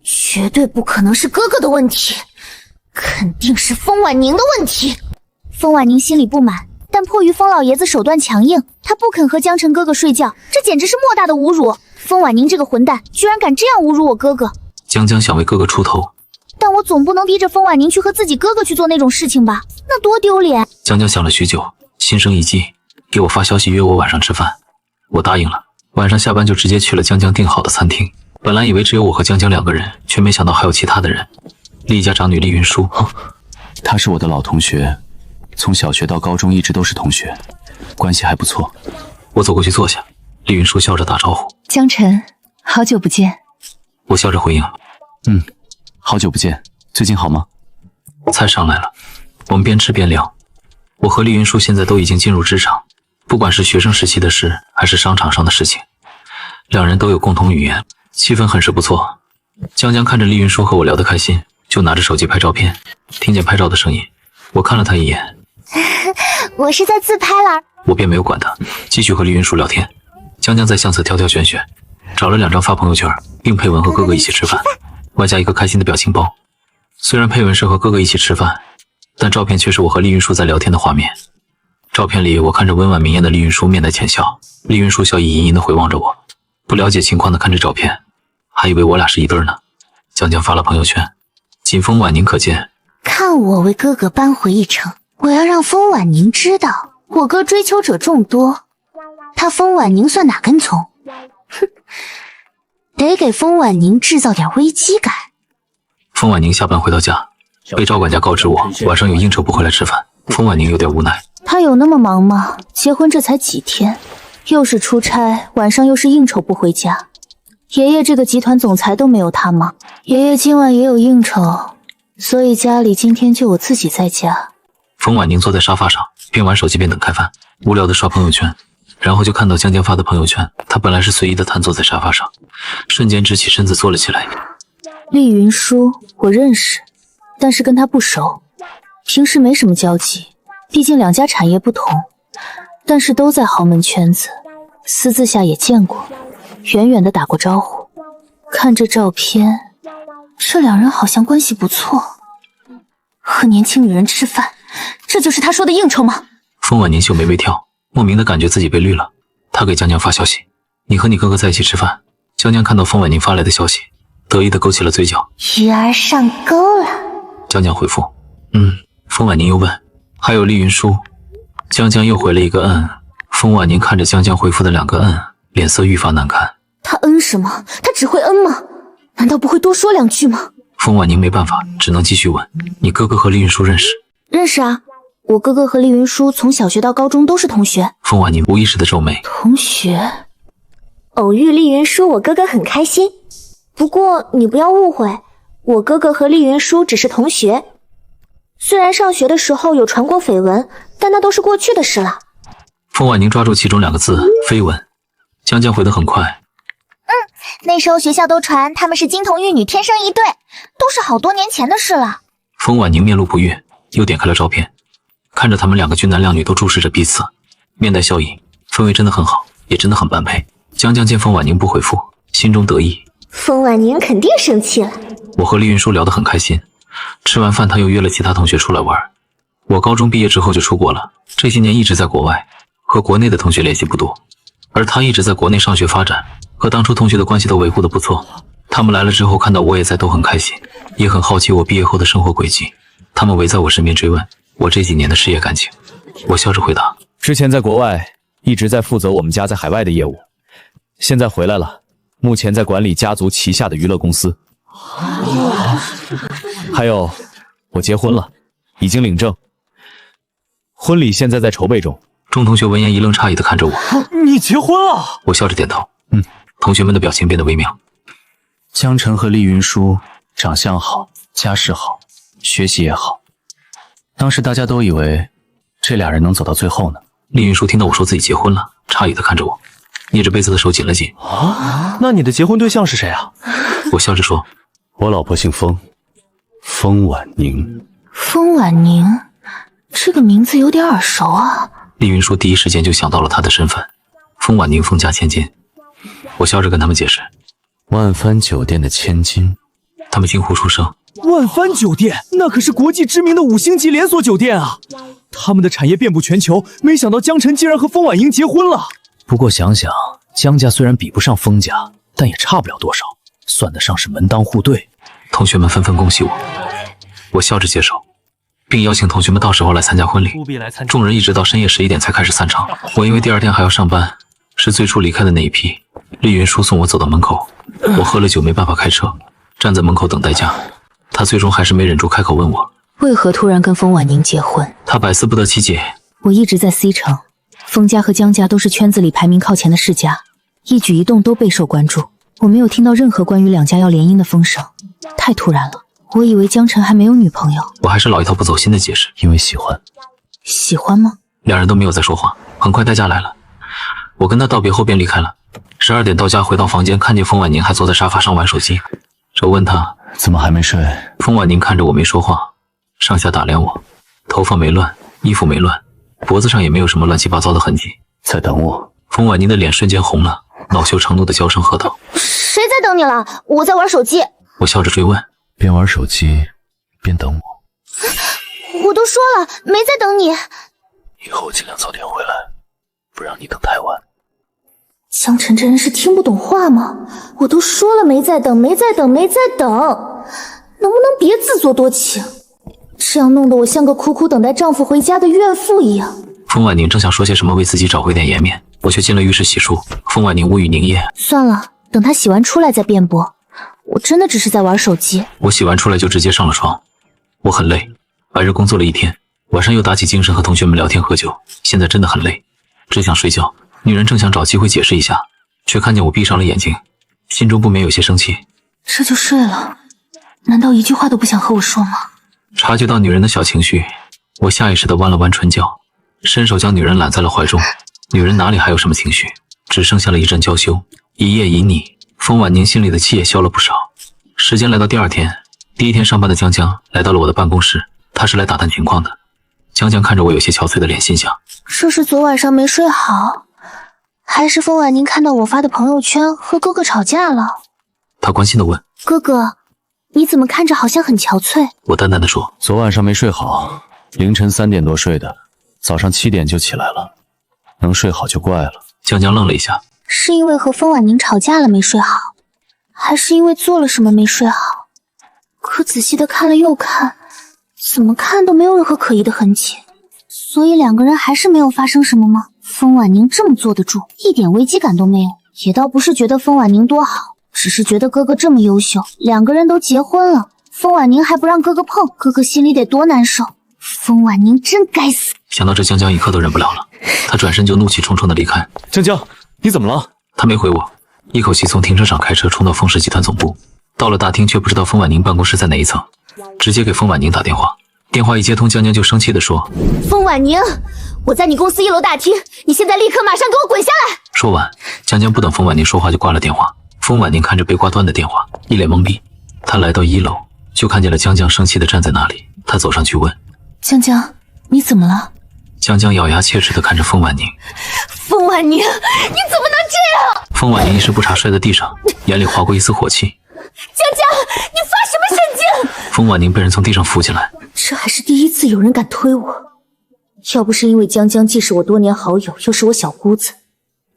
绝对不可能是哥哥的问题，肯定是风婉宁的问题。风婉宁心里不满，但迫于风老爷子手段强硬，他不肯和江晨哥哥睡觉，这简直是莫大的侮辱。风婉宁这个混蛋居然敢这样侮辱我哥哥。江江想为哥哥出头，但我总不能逼着风婉宁去和自己哥哥去做那种事情吧，那多丢脸。江江想了许久，心生一计，给我发消息约我晚上吃饭。我答应了，晚上下班就直接去了江江订好的餐厅。本来以为只有我和江江2个人，却没想到还有其他的人。厉家长女厉云舒，她是我的老同学，从小学到高中一直都是同学，关系还不错。我走过去坐下，厉云舒笑着打招呼：江晨，好久不见。我笑着回应：好久不见，最近好吗？菜上来了，我们边吃边聊。我和厉云舒现在都已经进入职场，不管是学生时期的事，还是商场上的事情，两人都有共同语言，气氛很是不错。江江看着厉云舒和我聊得开心，就拿着手机拍照片。听见拍照的声音，我看了他一眼，我是在自拍啦。我便没有管他，继续和厉云舒聊天。江江在相册挑挑选选，找了2张发朋友圈，并配文和哥哥一起吃饭，外加一个开心的表情包。虽然配文是和哥哥一起吃饭，但照片却是我和厉云舒在聊天的画面。照片里我看着温婉明艳的厉云舒面带浅笑，厉云舒笑意盈盈地回望着我，不了解情况的看着照片，还以为我俩是一对呢。江江发了朋友圈，仅风婉宁可见。看我为哥哥扳回一城，我要让风婉宁知道我哥追求者众多，他风婉宁算哪根葱？哼，得给风婉宁制造点危机感。风婉宁下班回到家，被赵管家告知我晚上有应酬不回来吃饭。风婉宁有点无奈，他有那么忙吗？结婚这才几天，又是出差，晚上又是应酬不回家。爷爷这个集团总裁都没有他忙，爷爷今晚也有应酬，所以家里今天就我自己在家。风婉宁坐在沙发上，边玩手机边等开饭，无聊的刷朋友圈，然后就看到江江发的朋友圈。他本来是随意的瘫坐在沙发上，瞬间直起身子坐了起来。厉云舒我认识，但是跟他不熟，平时没什么交集，毕竟2家产业不同，但是都在豪门圈子，私自下也见过，远远的打过招呼。看这照片，这2人好像关系不错。和年轻女人吃饭，这就是他说的应酬吗？风婉宁秀眉微挑，莫名的感觉自己被绿了。他给江江发消息：你和你哥哥在一起吃饭。江江看到风婉宁发来的消息，得意的勾起了嘴角。鱼儿上钩了。江江回复：风婉宁又问：还有厉云舒。江江又回了一个风婉宁看着江江回复的2个脸色愈发难看。他什么？他只会吗？难道不会多说2句吗？风婉宁没办法，只能继续问：你哥哥和厉云舒认识？认识啊，我哥哥和厉云舒从小学到高中都是同学。风婉宁无意识的皱眉。同学？偶遇厉云舒，我哥哥很开心。不过你不要误会，我哥哥和厉云舒只是同学。虽然上学的时候有传过绯闻，但那都是过去的事了。风婉宁抓住其中2个字：绯闻。江江回得很快。那时候学校都传他们是金童玉女，天生一对，都是好多年前的事了。风婉宁面露不悦，又点开了照片，看着他们2个俊男靓女都注视着彼此，面带笑意，氛围真的很好，也真的很般配。江江见风婉宁不回复，心中得意。风婉宁肯定生气了。我和厉云舒聊得很开心，吃完饭他又约了其他同学出来玩。我高中毕业之后就出国了，这些年一直在国外，和国内的同学联系不多，而他一直在国内上学发展，和当初同学的关系都维护得不错。他们来了之后看到我也在，都很开心，也很好奇我毕业后的生活轨迹。他们围在我身边追问我这几年的事业感情。我笑着回答：之前在国外一直在负责我们家在海外的业务，现在回来了，目前在管理家族旗下的娱乐公司。还有我结婚了，已经领证，婚礼现在在筹备中。众同学闻言一愣，诧异的看着我。你结婚了？我笑着点头。同学们的表情变得微妙。江晨和厉云舒长相好，家世好，学习也好，当时大家都以为这俩人能走到最后呢。厉云舒听到我说自己结婚了，诧异的看着我，捏着杯子的手紧了紧。那你的结婚对象是谁啊？我笑着说，我老婆姓封，封婉宁。封婉宁，这个名字有点耳熟啊。厉云舒第一时间就想到了她的身份，封婉宁，封家千金。我笑着跟他们解释，万帆酒店的千金。他们惊呼出声。万帆酒店那可是国际知名的5星级连锁酒店啊，他们的产业遍布全球，没想到江晨竟然和封婉宁结婚了。不过想想，江家虽然比不上封家，但也差不了多少，算得上是门当户对。同学们纷纷恭喜我，我笑着接受，并邀请同学们到时候来参加婚礼。众人一直到深夜11点才开始散场。我因为第二天还要上班，是最初离开的那一批。厉云舒送我走到门口，我喝了酒没办法开车，站在门口等代驾。他最终还是没忍住开口问我，为何突然跟封婉宁结婚？他百思不得其解。我一直在 C 城，封家和江家都是圈子里排名靠前的世家，一举一动都备受关注。我没有听到任何关于两家要联姻的风声，太突然了。我以为江晨还没有女朋友。我还是老一套不走心的解释，因为喜欢。喜欢吗？两人都没有再说话。很快代驾来了，我跟他道别后便离开了。12点到家，回到房间，看见封婉宁还坐在沙发上玩手机，就问他怎么还没睡。封婉宁看着我没说话，上下打量我，头发没乱，衣服没乱，脖子上也没有什么乱七八糟的痕迹。在等我。封婉宁的脸瞬间红了，恼羞成怒的娇声喝道，谁在等你了？我在玩手机。我笑着追问，边玩手机边等我。我都说了没在等你。以后尽量早点回来，不让你等太晚。江晨这人是听不懂话吗？我都说了没在等，没在等，没在等，能不能别自作多情？这样弄得我像个苦苦等待丈夫回家的怨妇一样。封婉宁正想说些什么为自己找回点颜面，我却进了浴室洗漱。封婉宁无语凝噎。算了，等他洗完出来再辩驳。我真的只是在玩手机。我洗完出来就直接上了床。我很累，白日工作了一天，晚上又打起精神和同学们聊天喝酒，现在真的很累，只想睡觉。女人正想找机会解释一下，却看见我闭上了眼睛，心中不免有些生气。这就睡了？难道一句话都不想和我说吗？察觉到女人的小情绪，我下意识地弯了弯唇角，伸手将女人揽在了怀中。女人哪里还有什么情绪，只剩下了一阵娇羞。一夜已拟，封婉宁心里的气也消了不少。时间来到第二天，第一天上班的江江来到了我的办公室，他是来打探情况的。江江看着我有些憔悴的脸，心想，这是昨晚上没睡好，还是封婉宁看到我发的朋友圈和哥哥吵架了？他关心地问，哥哥，你怎么看着好像很憔悴？我淡淡地说，昨晚上没睡好，凌晨3点多睡的，早上7点就起来了，能睡好就怪了。江江愣了一下，是因为和封婉宁吵架了没睡好，还是因为做了什么没睡好？可仔细的看了又看，怎么看都没有任何可疑的痕迹，所以两个人还是没有发生什么吗？封婉宁这么坐得住，一点危机感都没有，也倒不是觉得封婉宁多好，只是觉得哥哥这么优秀，两个人都结婚了，封婉宁还不让哥哥碰，哥哥心里得多难受。封婉宁真该死。想到这，江江一刻都忍不了了，他转身就怒气冲冲地离开。江江，你怎么了？他没回我，一口气从停车场开车冲到丰氏集团总部。到了大厅，却不知道封婉宁办公室在哪一层，直接给封婉宁打电话。电话一接通，江江就生气地说，封婉宁，我在你公司1楼大厅，你现在立刻马上给我滚下来。说完，江江不等封婉宁说话就挂了电话。封婉宁看着被挂断的电话，一脸懵逼。他来到1楼，就看见了江江生气地站在那里。他走上去问，江江，你怎么了？江江咬牙切齿地看着封婉宁。封婉宁，你怎么能这样？封婉宁一时不察摔在地上，眼里划过一丝火气。江江，你发什么神经？封婉宁被人从地上扶起来。这还是第一次有人敢推我，要不是因为江江既是我多年好友，又是我小姑子，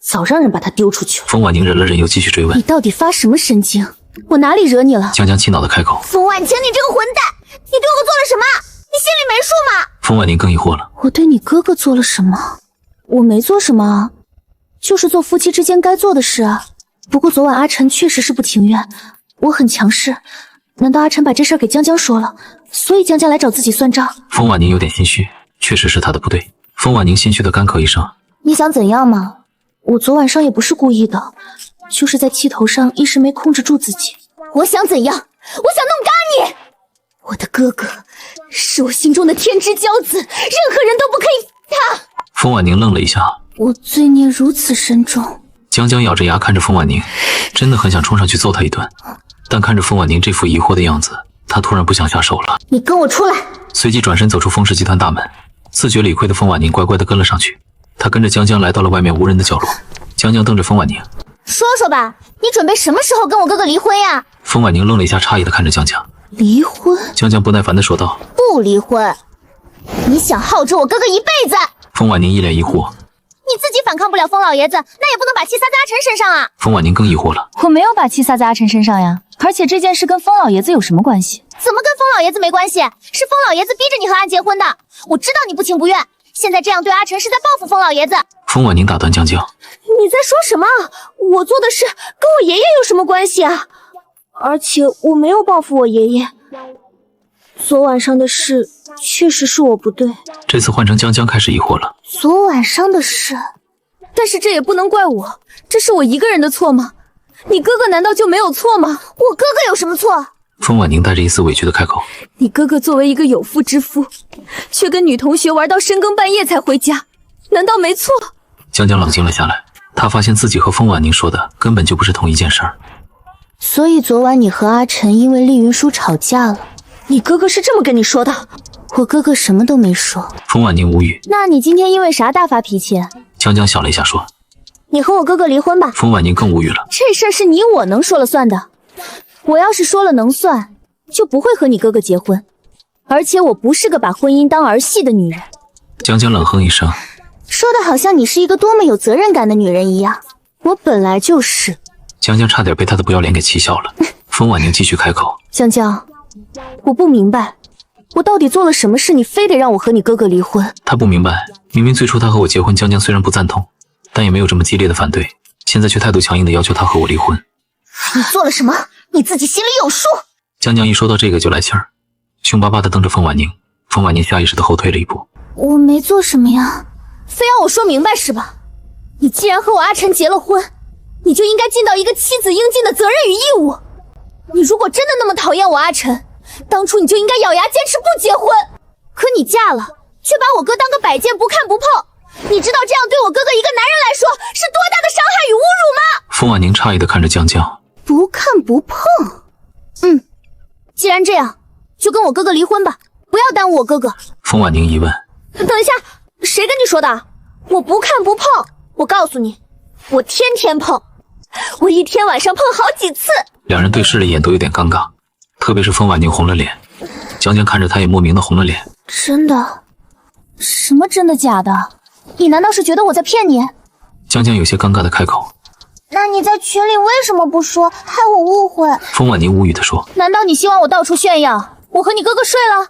早让人把她丢出去了。封婉宁忍了忍，又继续追问，你到底发什么神经？我哪里惹你了？江江气恼地开口，封婉清，你这个混蛋，你对我做了什么？你心里没数吗？封婉宁更疑惑了，我对你哥哥做了什么？我没做什么啊，就是做夫妻之间该做的事啊。不过昨晚阿晨确实是不情愿，我很强势，难道阿晨把这事儿给江江说了，所以江江来找自己算账。风婉宁有点心虚，确实是他的不对。风婉宁心虚的干咳一声：“你想怎样嘛？我昨晚上也不是故意的，就是在气头上一时没控制住自己。我想怎样？我想弄嘎你！我的哥哥是我心中的天之骄子，任何人都不可以他。”风婉宁愣了一下，我罪孽如此深重。江江咬着牙看着风婉宁，真的很想冲上去揍她一顿，但看着风婉宁这副疑惑的样子，他突然不想下手了。你跟我出来！随即转身走出风氏集团大门，自觉理亏的风婉宁乖乖的跟了上去。他跟着江江来到了外面无人的角落。江江瞪着风婉宁，说说吧，你准备什么时候跟我哥哥离婚呀？风婉宁愣了一下，诧异的看着江江。离婚？江江不耐烦的说道。不离婚，你想耗着我哥哥一辈子？风婉宁一脸疑惑。你自己反抗不了风老爷子，那也不能把气撒在阿晨身上啊！风婉宁更疑惑了。我没有把气撒在阿晨身上呀，而且这件事跟风老爷子有什么关系？怎么跟风老爷子没关系？是风老爷子逼着你和安结婚的。我知道你不情不愿，现在这样对阿晨是在报复风老爷子。风婉宁打断江江：“你在说什么？我做的事跟我爷爷有什么关系啊？而且我没有报复我爷爷。昨晚上的事确实是我不对。”这次换成江江开始疑惑了。昨晚上的事，但是这也不能怪我，这是我一个人的错吗？你哥哥难道就没有错吗？我哥哥有什么错？风婉宁带着一丝委屈的开口：“你哥哥作为一个有妇之夫，却跟女同学玩到深更半夜才回家，难道没错？”江江冷静了下来，他发现自己和风婉宁说的根本就不是同一件事儿。所以昨晚你和阿晨因为厉云舒吵架了，你哥哥是这么跟你说的？我哥哥什么都没说。风婉宁无语。那你今天因为啥大发脾气？江江想了一下说：“你和我哥哥离婚吧。”风婉宁更无语了。这事儿是你我能说了算的，我要是说了能算，就不会和你哥哥结婚。而且我不是个把婚姻当儿戏的女人。江江冷哼一声，说的好像你是一个多么有责任感的女人一样。我本来就是。江江差点被他的不要脸给气笑了。风婉宁继续开口：“江江，我不明白，我到底做了什么事，你非得让我和你哥哥离婚？”他不明白，明明最初他和我结婚，江江虽然不赞同，但也没有这么激烈的反对，现在却态度强硬的要求他和我离婚。你做了什么？你自己心里有数。江江一说到这个就来气儿，凶巴巴的瞪着风婉宁。风婉宁下意识的后退了一步。我没做什么呀，非要我说明白是吧？你既然和我阿晨结了婚，你就应该尽到一个妻子应尽的责任与义务。你如果真的那么讨厌我阿晨，当初你就应该咬牙坚持不结婚。可你嫁了，却把我哥当个摆件不看不碰。你知道这样对我哥哥一个男人来说是多大的伤害与侮辱吗？风婉宁诧异的看着江江。不看不碰？既然这样，就跟我哥哥离婚吧，不要耽误我哥哥。风婉宁疑问：“等一下，谁跟你说的？我不看不碰。我告诉你，我天天碰，我一天晚上碰好几次。”两人对视了一眼，都有点尴尬，特别是风婉宁红了脸，江江看着他也莫名的红了脸。真的？什么真的假的？你难道是觉得我在骗你？江江有些尴尬的开口。那你在群里为什么不说，害我误会？风婉宁无语的说。难道你希望我到处炫耀我和你哥哥睡了？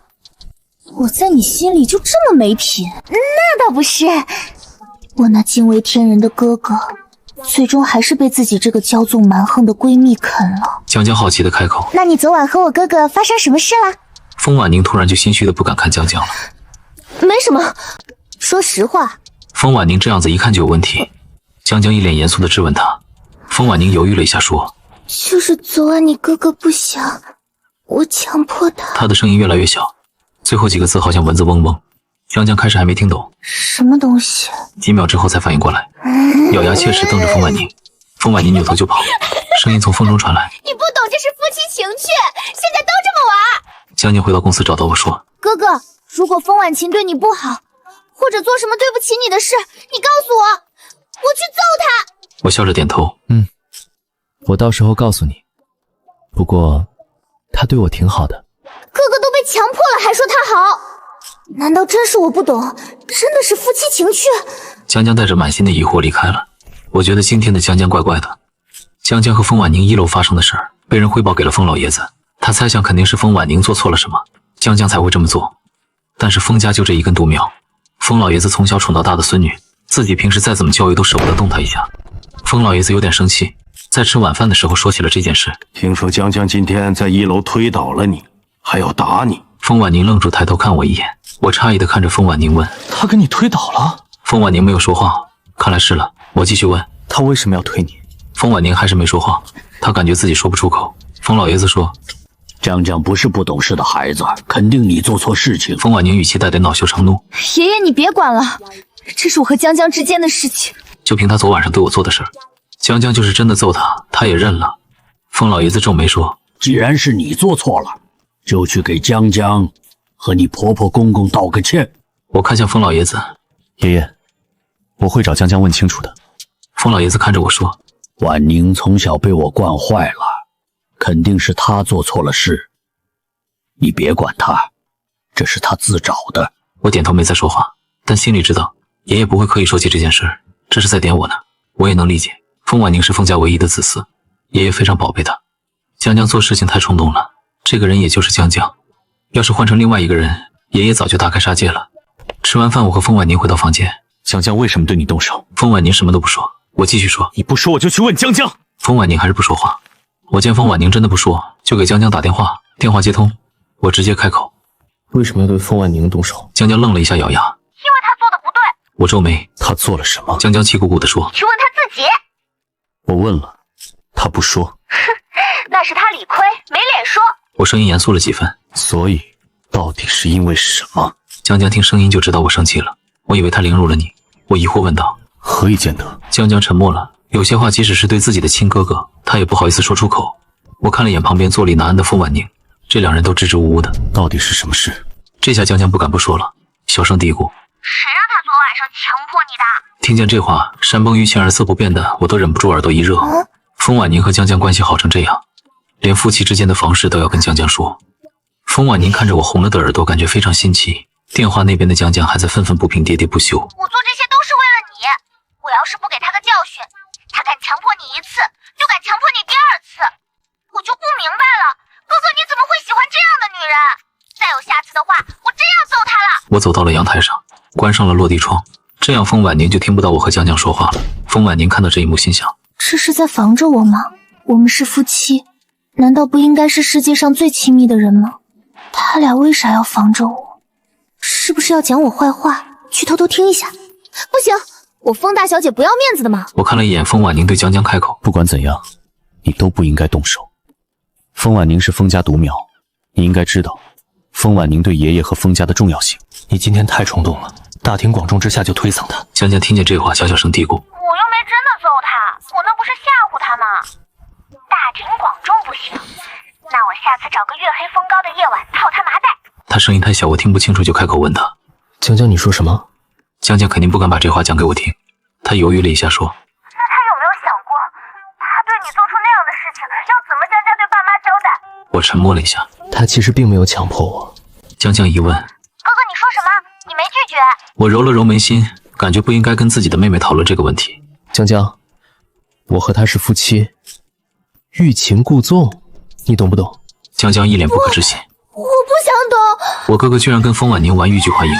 我在你心里就这么没品？那倒不是，我那惊为天人的哥哥，最终还是被自己这个骄纵蛮横的闺蜜啃了。江江好奇的开口。那你昨晚和我哥哥发生什么事了？风婉宁突然就心虚的不敢看江江了。没什么，说实话。风婉宁这样子一看就有问题。江江一脸严肃的质问他。风婉宁犹豫了一下说：“就是昨晚你哥哥不想，我强迫他。”他的声音越来越小，最后几个字好像蚊子嗡嗡。江江开始还没听懂什么东西，几秒之后才反应过来，咬牙切齿瞪着风婉宁。风婉宁扭头就跑，声音从风中传来：“你不懂这是夫妻情趣，现在都这么玩。”江江回到公司找到我说：“哥哥，如果风婉晴对你不好，或者做什么对不起你的事，你告诉我，我去揍他。”我笑着点头。我到时候告诉你。不过，他对我挺好的。哥哥都被强迫了，还说他好？难道真是我不懂？真的是夫妻情趣？江江带着满心的疑惑离开了。我觉得今天的江江怪怪的。江江和风婉宁1楼发生的事儿被人汇报给了风老爷子，他猜想肯定是风婉宁做错了什么，江江才会这么做。但是风家就这一根独苗，风老爷子从小宠到大的孙女，自己平时再怎么教育都舍不得动她一下。风老爷子有点生气，在吃晚饭的时候说起了这件事。听说江江今天在1楼推倒了你，还要打你。风婉宁愣住，抬头看我一眼。我诧异的看着风婉宁问：“他给你推倒了？”风婉宁没有说话，看来是了。我继续问：“他为什么要推你？”风婉宁还是没说话，他感觉自己说不出口。风老爷子说：“江江不是不懂事的孩子，肯定你做错事情。”风婉宁语气带点恼羞成怒：“爷爷，你别管了，这是我和江江之间的事情。就凭他昨晚上对我做的事儿，江江就是真的揍他，他也认了。”风老爷子皱眉说：“既然是你做错了，就去给江江和你婆婆公公道个歉。”我看向风老爷子：“爷爷，我会找江江问清楚的。”风老爷子看着我说：“婉宁从小被我惯坏了，肯定是她做错了事，你别管她，这是她自找的。”我点头没再说话，但心里知道爷爷不会刻意说起这件事，这是在点我呢。我也能理解，风婉宁是风家唯一的子嗣，爷爷非常宝贝她。江江做事情太冲动了，这个人也就是江江，要是换成另外一个人，爷爷早就大开杀戒了。吃完饭，我和风婉宁回到房间。江江为什么对你动手？风婉宁什么都不说。我继续说：“你不说我就去问江江。”风婉宁还是不说话。我见风婉宁真的不说，就给江江打电话。电话接通，我直接开口：“为什么要对风婉宁动手？”江江愣了一下，咬牙：“因为他做的不对。”我皱眉：“他做了什么？”江江气鼓鼓地说：“去问他自己。”我问了，他不说。哼，那是他理亏，没脸说。我声音严肃了几分：“所以，到底是因为什么？”江江听声音就知道我生气了，我以为他凌辱了你。我疑惑问道：“何以见得？”江江沉默了，有些话即使是对自己的亲哥哥，他也不好意思说出口。我看了眼旁边坐立难安的风婉宁，这两人都支支吾吾的。到底是什么事？这下江江不敢不说了，小声嘀咕：“谁让他昨晚上强迫你的？”听见这话，山崩于前而色不变的我都忍不住耳朵一热。风婉宁和江江关系好成这样，连夫妻之间的房事都要跟江江说。风婉宁看着我红了的耳朵，感觉非常新奇。电话那边的江江还在愤愤不平，喋喋不休：“我做这些都是为了你，我要是不给他个教训，他敢强迫你一次，就敢强迫你第二次。我就不明白了，哥哥你怎么会喜欢这样的女人？再有下次的话，我真要揍他了。”我走到了阳台上，关上了落地窗，这样风婉宁就听不到我和江江说话了。风婉宁看到这一幕，心想：这是在防着我吗？我们是夫妻，难道不应该是世界上最亲密的人吗？他俩为啥要防着我？是不是要讲我坏话？去偷偷听一下。不行，我风大小姐不要面子的嘛。我看了一眼风婉宁，对江江开口：“不管怎样，你都不应该动手。风婉宁是风家独苗，你应该知道风婉宁对爷爷和风家的重要性。你今天太冲动了，大庭广众之下就推搡他。”江江听见这话，小小声嘀咕：“我又没真的揍他，我那不是吓唬他吗？大庭广众不行，那我下次找个月黑风高的夜晚套他麻袋。”他声音太小，我听不清楚，就开口问他：“江江，你说什么？”江江肯定不敢把这话讲给我听，他犹豫了一下说：“那他有没有想过，他对你做出那样的事情，要怎么向家对爸妈交代？”我沉默了一下。他其实并没有强迫我。江江一问：“哥哥，你说什么？你没拒绝？”我揉了揉眉心，感觉不应该跟自己的妹妹讨论这个问题。江江，我和他是夫妻，欲擒故纵，你懂不懂？江江一脸不可置信。我不想懂。我哥哥居然跟风婉宁玩欲拒还迎。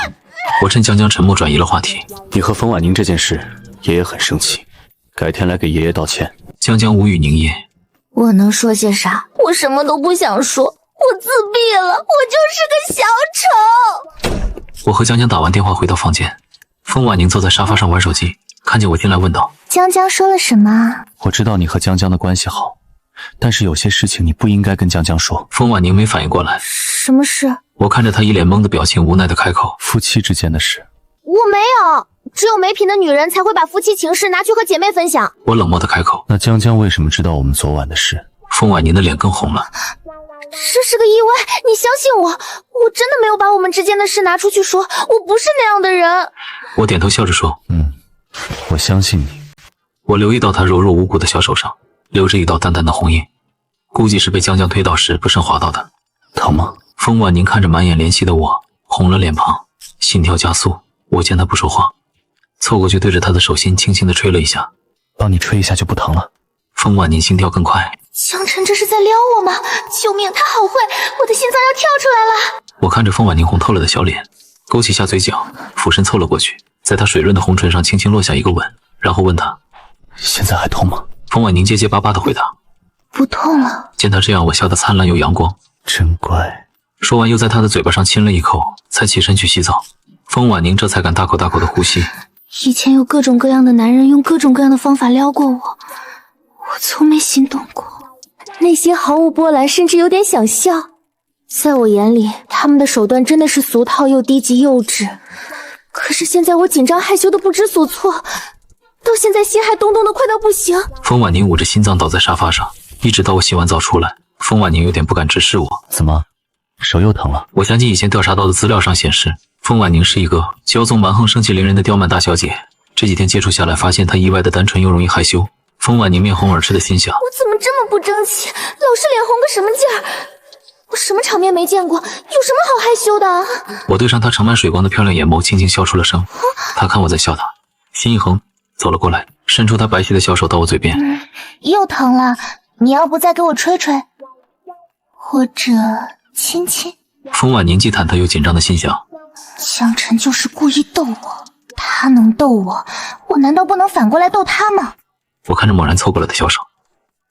我趁江江沉默转移了话题：“你和风婉宁这件事，爷爷很生气，改天来给爷爷道歉。”江江无语凝噎。我能说些啥？我什么都不想说，我自闭了，我就是个小丑。我和江江打完电话回到房间，风婉宁坐在沙发上玩手机，看见我进来问道：“江江说了什么？”我知道你和江江的关系好，但是有些事情你不应该跟江江说。风婉宁没反应过来。什么事？我看着他一脸懵的表情，无奈的开口：“夫妻之间的事。”我没有，只有没品的女人才会把夫妻情事拿去和姐妹分享。我冷漠的开口。那江江为什么知道我们昨晚的事？风婉宁的脸更红了。这是个意外，你相信我，我真的没有把我们之间的事拿出去说，我不是那样的人。我点头笑着说：“我相信你。”我留意到他柔弱无骨的小手上留着一道淡淡的红印，估计是被江江推倒时不慎划到的。疼吗？风婉宁看着满眼怜惜的我，红了脸庞，心跳加速。我见他不说话，凑过去对着他的手心轻轻地吹了一下。帮你吹一下就不疼了。风婉宁心跳更快。江晨这是在撩我吗？救命，他好会，我的心脏要跳出来了。我看着风婉宁红透了的小脸，勾起下嘴角，俯身凑了过去，在她水润的红唇上轻轻落下一个吻，然后问她：“现在还痛吗？”风婉宁结结巴巴地回答：“不痛了。”见她这样，我笑得灿烂又阳光。真乖。说完又在他的嘴巴上亲了一口，才起身去洗澡。风婉宁这才敢大口大口的呼吸。以前有各种各样的男人用各种各样的方法撩过我，我从没心动过。内心毫无波澜，甚至有点想笑。在我眼里，他们的手段真的是俗套又低级幼稚。可是现在我紧张害羞的不知所措，到现在心还咚咚的快到不行。风婉宁捂着心脏倒在沙发上，一直到我洗完澡出来，风婉宁有点不敢直视我。怎么，手又疼了？我想起以前调查到的资料上显示，风婉宁是一个骄纵蛮横、生气凌人的刁蛮大小姐。这几天接触下来，发现她意外的单纯又容易害羞。风婉宁面红耳赤的心想：我怎么这么不争气，老是脸红个什么劲儿？我什么场面没见过，有什么好害羞的？我对上她盛满水光的漂亮眼眸，轻轻笑出了声。她看我在笑她，心一横，走了过来，伸出她白皙的小手到我嘴边。又疼了，你要不再给我吹吹，或者亲亲？风婉宁既忐忑又紧张的心想：江晨就是故意逗我，他能逗我，我难道不能反过来逗他吗？我看着猛然凑过来的小手，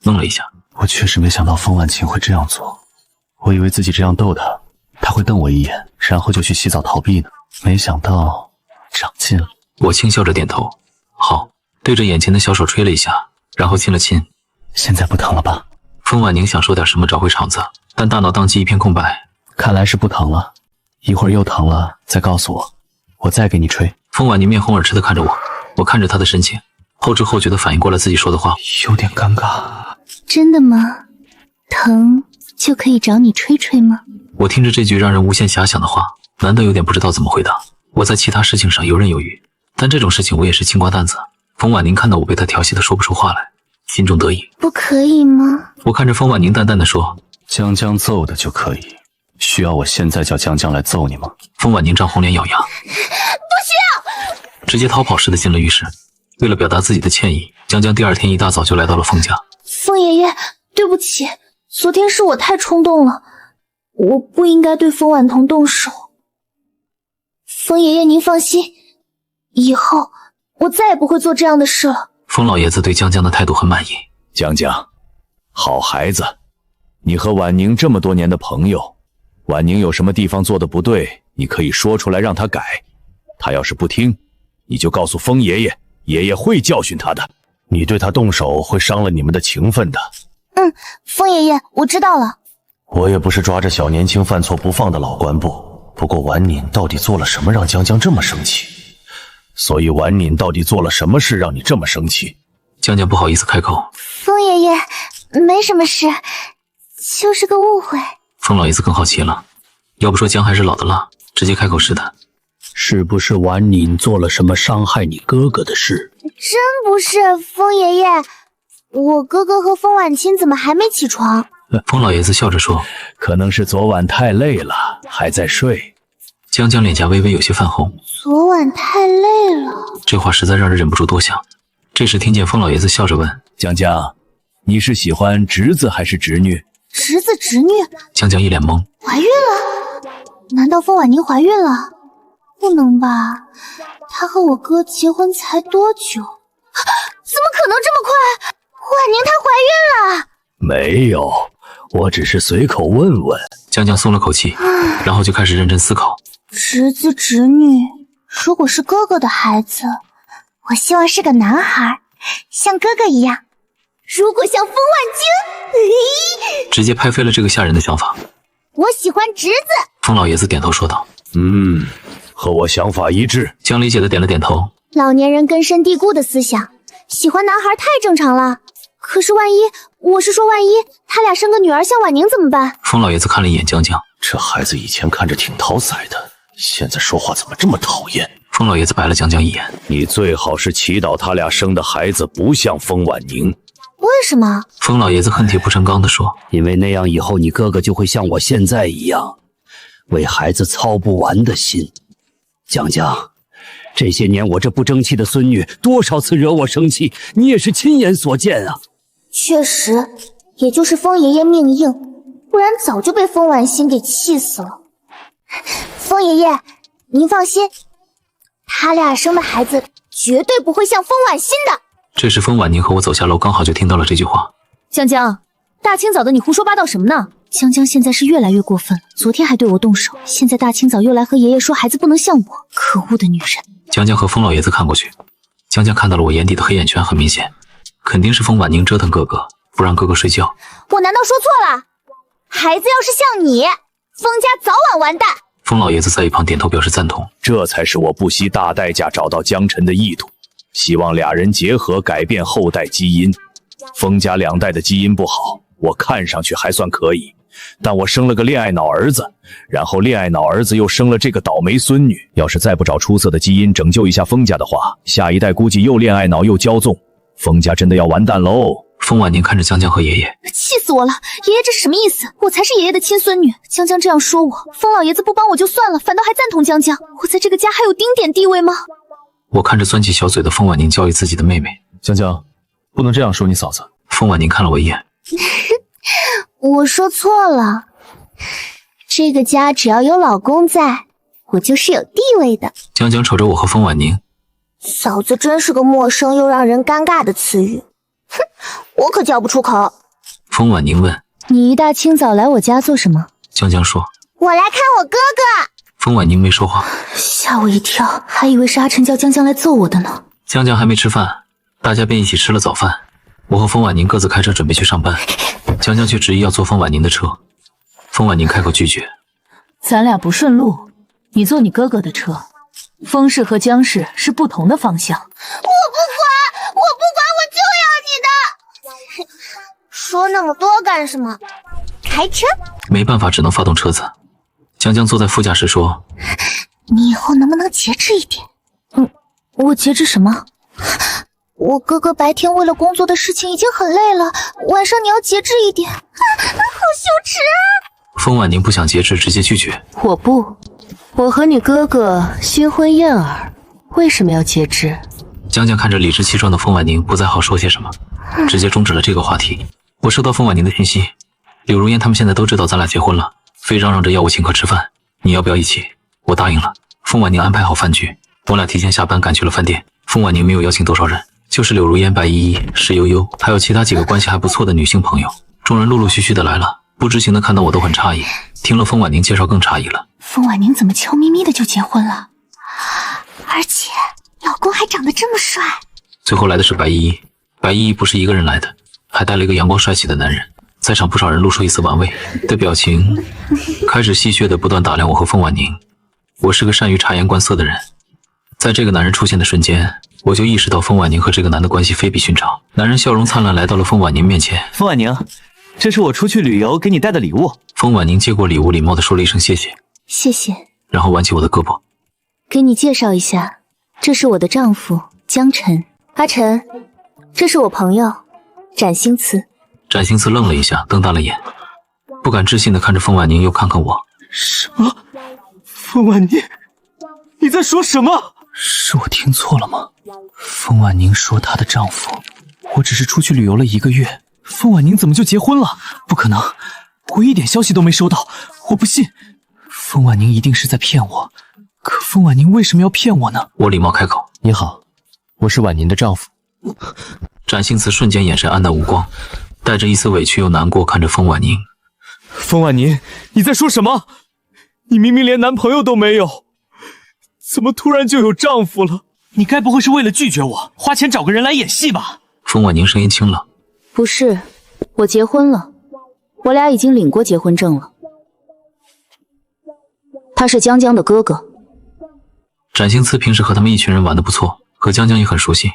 愣了一下。我确实没想到风婉晴会这样做，我以为自己这样逗她，她会瞪我一眼，然后就去洗澡逃避呢。没想到长进了。我轻笑着点头，好，对着眼前的小手吹了一下，然后亲了亲。现在不疼了吧？风婉宁想说点什么找回场子，但大脑当即一片空白。看来是不疼了，一会儿又疼了再告诉我，我再给你吹。风婉宁面红耳赤地看着我，我看着她的神情，后知后觉地反应过来自己说的话，有点尴尬。真的吗？疼就可以找你吹吹吗？我听着这句让人无限遐想的话，难得有点不知道怎么回答。我在其他事情上游刃有余，但这种事情我也是青瓜蛋子。风婉宁看到我被她调戏的说不出话来，心中得意。不可以吗？我看着风婉宁淡淡的说：江江揍的就可以，需要我现在叫江江来揍你吗？风婉宁涨红脸咬牙，不需要，直接逃跑似的进了浴室。为了表达自己的歉意，江江第二天一大早就来到了风家。风爷爷，对不起，昨天是我太冲动了，我不应该对风婉彤动手。风爷爷您放心，以后我再也不会做这样的事了。风老爷子对江江的态度很满意。江江，好孩子，你和婉宁这么多年的朋友，婉宁有什么地方做的不对，你可以说出来让她改。她要是不听，你就告诉风爷爷，爷爷会教训她的。你对她动手会伤了你们的情分的。风爷爷，我知道了。我也不是抓着小年轻犯错不放的老官部，不过婉宁到底做了什么让江江这么生气？所以婉宁到底做了什么事让你这么生气？江江不好意思开口。风爷爷，没什么事，就是个误会。风老爷子更好奇了，要不说姜还是老的辣，直接开口试探。是不是婉宁做了什么伤害你哥哥的事？真不是，风爷爷，我哥哥和风婉清怎么还没起床？风老爷子笑着说：可能是昨晚太累了，还在睡。江江脸颊微微有些泛红。昨晚太累了。这话实在让人忍不住多想。这时听见风老爷子笑着问：江江，你是喜欢侄子还是侄女？侄子侄女？江江一脸懵。怀孕了？难道风婉宁怀孕了？不能吧，她和我哥结婚才多久？怎么可能这么快？婉宁她怀孕了？没有，我只是随口问问。江江松了口气，然后就开始认真思考。侄子侄女，如果是哥哥的孩子，我希望是个男孩，像哥哥一样。如果像风婉清，直接拍飞了这个吓人的想法。我喜欢侄子。风老爷子点头说道：和我想法一致。江理解的点了点头。老年人根深蒂固的思想，喜欢男孩太正常了。可是万一他俩生个女儿像婉宁怎么办？风老爷子看了一眼江江，这孩子以前看着挺讨色的，现在说话怎么这么讨厌？风老爷子白了江江一眼。你最好是祈祷他俩生的孩子不像风婉宁。为什么？风老爷子恨铁不成钢地说：因为那样以后你哥哥就会像我现在一样，为孩子操不完的心。江江，这些年我这不争气的孙女多少次惹我生气，你也是亲眼所见啊。确实，也就是风爷爷命硬，不然早就被风婉心给气死了。风爷爷，您放心，他俩生的孩子绝对不会像风婉心的。这时风婉宁和我走下楼，刚好就听到了这句话。江江，大清早的你胡说八道什么呢？江江现在是越来越过分了，昨天还对我动手，现在大清早又来和爷爷说孩子不能像我，可恶的女人！江江和风老爷子看过去，江江看到了我眼底的黑眼圈，很明显，肯定是风婉宁折腾哥哥，不让哥哥睡觉。我难道说错了？孩子要是像你，风家早晚完蛋。风老爷子在一旁点头表示赞同，这才是我不惜大代价找到江晨的意图，希望俩人结合改变后代基因。风家2代的基因不好，我看上去还算可以，但我生了个恋爱脑儿子，然后恋爱脑儿子又生了这个倒霉孙女，要是再不找出色的基因拯救一下风家的话，下一代估计又恋爱脑又骄纵，风家真的要完蛋喽。风婉宁看着江江和爷爷，气死我了！爷爷这是什么意思？我才是爷爷的亲孙女，江江这样说我，风老爷子不帮我就算了，反倒还赞同江江，我在这个家还有丁点地位吗？我看着攥起小嘴的风婉宁教育自己的妹妹，江江，不能这样说你嫂子。风婉宁看了我一眼，我说错了，这个家只要有老公在，我就是有地位的。江江瞅着我和风婉宁，嫂子真是个陌生又让人尴尬的词语，哼，我可叫不出口。风婉宁问：你一大清早来我家做什么？江江说：我来看我哥哥。风婉宁没说话，吓我一跳，还以为是阿晨叫江江来揍我的呢。江江还没吃饭，大家便一起吃了早饭。我和风婉宁各自开车准备去上班，江江却执意要坐风婉宁的车。风婉宁开口拒绝：咱俩不顺路，你坐你哥哥的车。风氏和江氏是不同的方向。我不管，我就要你的！说那么多干什么？开车？没办法，只能发动车子。江江坐在副驾驶说：你以后能不能节制一点？我节制什么？我哥哥白天为了工作的事情已经很累了，晚上你要节制一点。好羞耻啊！风婉宁不想节制，直接拒绝。我不，我和你哥哥新婚燕尔，为什么要节制？江江看着理直气壮的风婉宁，不再好说些什么，直接终止了这个话题。我收到风婉宁的信息，柳如烟他们现在都知道咱俩结婚了，非嚷嚷着要我请客吃饭，你要不要一起？我答应了。风婉宁安排好饭局，我俩提前下班赶去了饭店。风婉宁没有邀请多少人，就是柳如烟、白依依、石悠悠，还有其他几个关系还不错的女性朋友。众人陆陆续续的来了，不知情的看到我都很诧异，听了风婉宁介绍更诧异了。风婉宁怎么悄咪咪的就结婚了？而且老公还长得这么帅。最后来的是白依依，白依依不是一个人来的，还带了一个阳光帅气的男人。在场不少人露出一丝玩味的表情，开始戏谑的不断打量我和风婉宁。我是个善于察言观色的人，在这个男人出现的瞬间，我就意识到风婉宁和这个男的关系非比寻常。男人笑容灿烂来到了风婉宁面前。风婉宁，这是我出去旅游给你带的礼物。风婉宁接过礼物，礼貌地说了一声谢谢。谢谢。然后挽起我的胳膊。给你介绍一下，这是我的丈夫江晨。阿晨，这是我朋友展星慈。展星慈愣了一下，瞪大了眼，不敢置信地看着风婉宁，又看看我。什么？风婉宁，你在说什么？是我听错了吗？风婉宁说她的丈夫，我只是出去旅游了1个月，风婉宁怎么就结婚了？不可能，我一点消息都没收到，我不信。风婉宁一定是在骗我，可风婉宁为什么要骗我呢？我礼貌开口：你好，我是婉宁的丈夫。展星慈瞬间眼神黯淡无光，带着一丝委屈又难过看着风婉宁。风婉宁，你在说什么？你明明连男朋友都没有，怎么突然就有丈夫了？你该不会是为了拒绝我，花钱找个人来演戏吧？风婉宁声音轻了。不是，我结婚了，我俩已经领过结婚证了。他是江江的哥哥。展星慈平时和他们一群人玩得不错，和江江也很熟悉。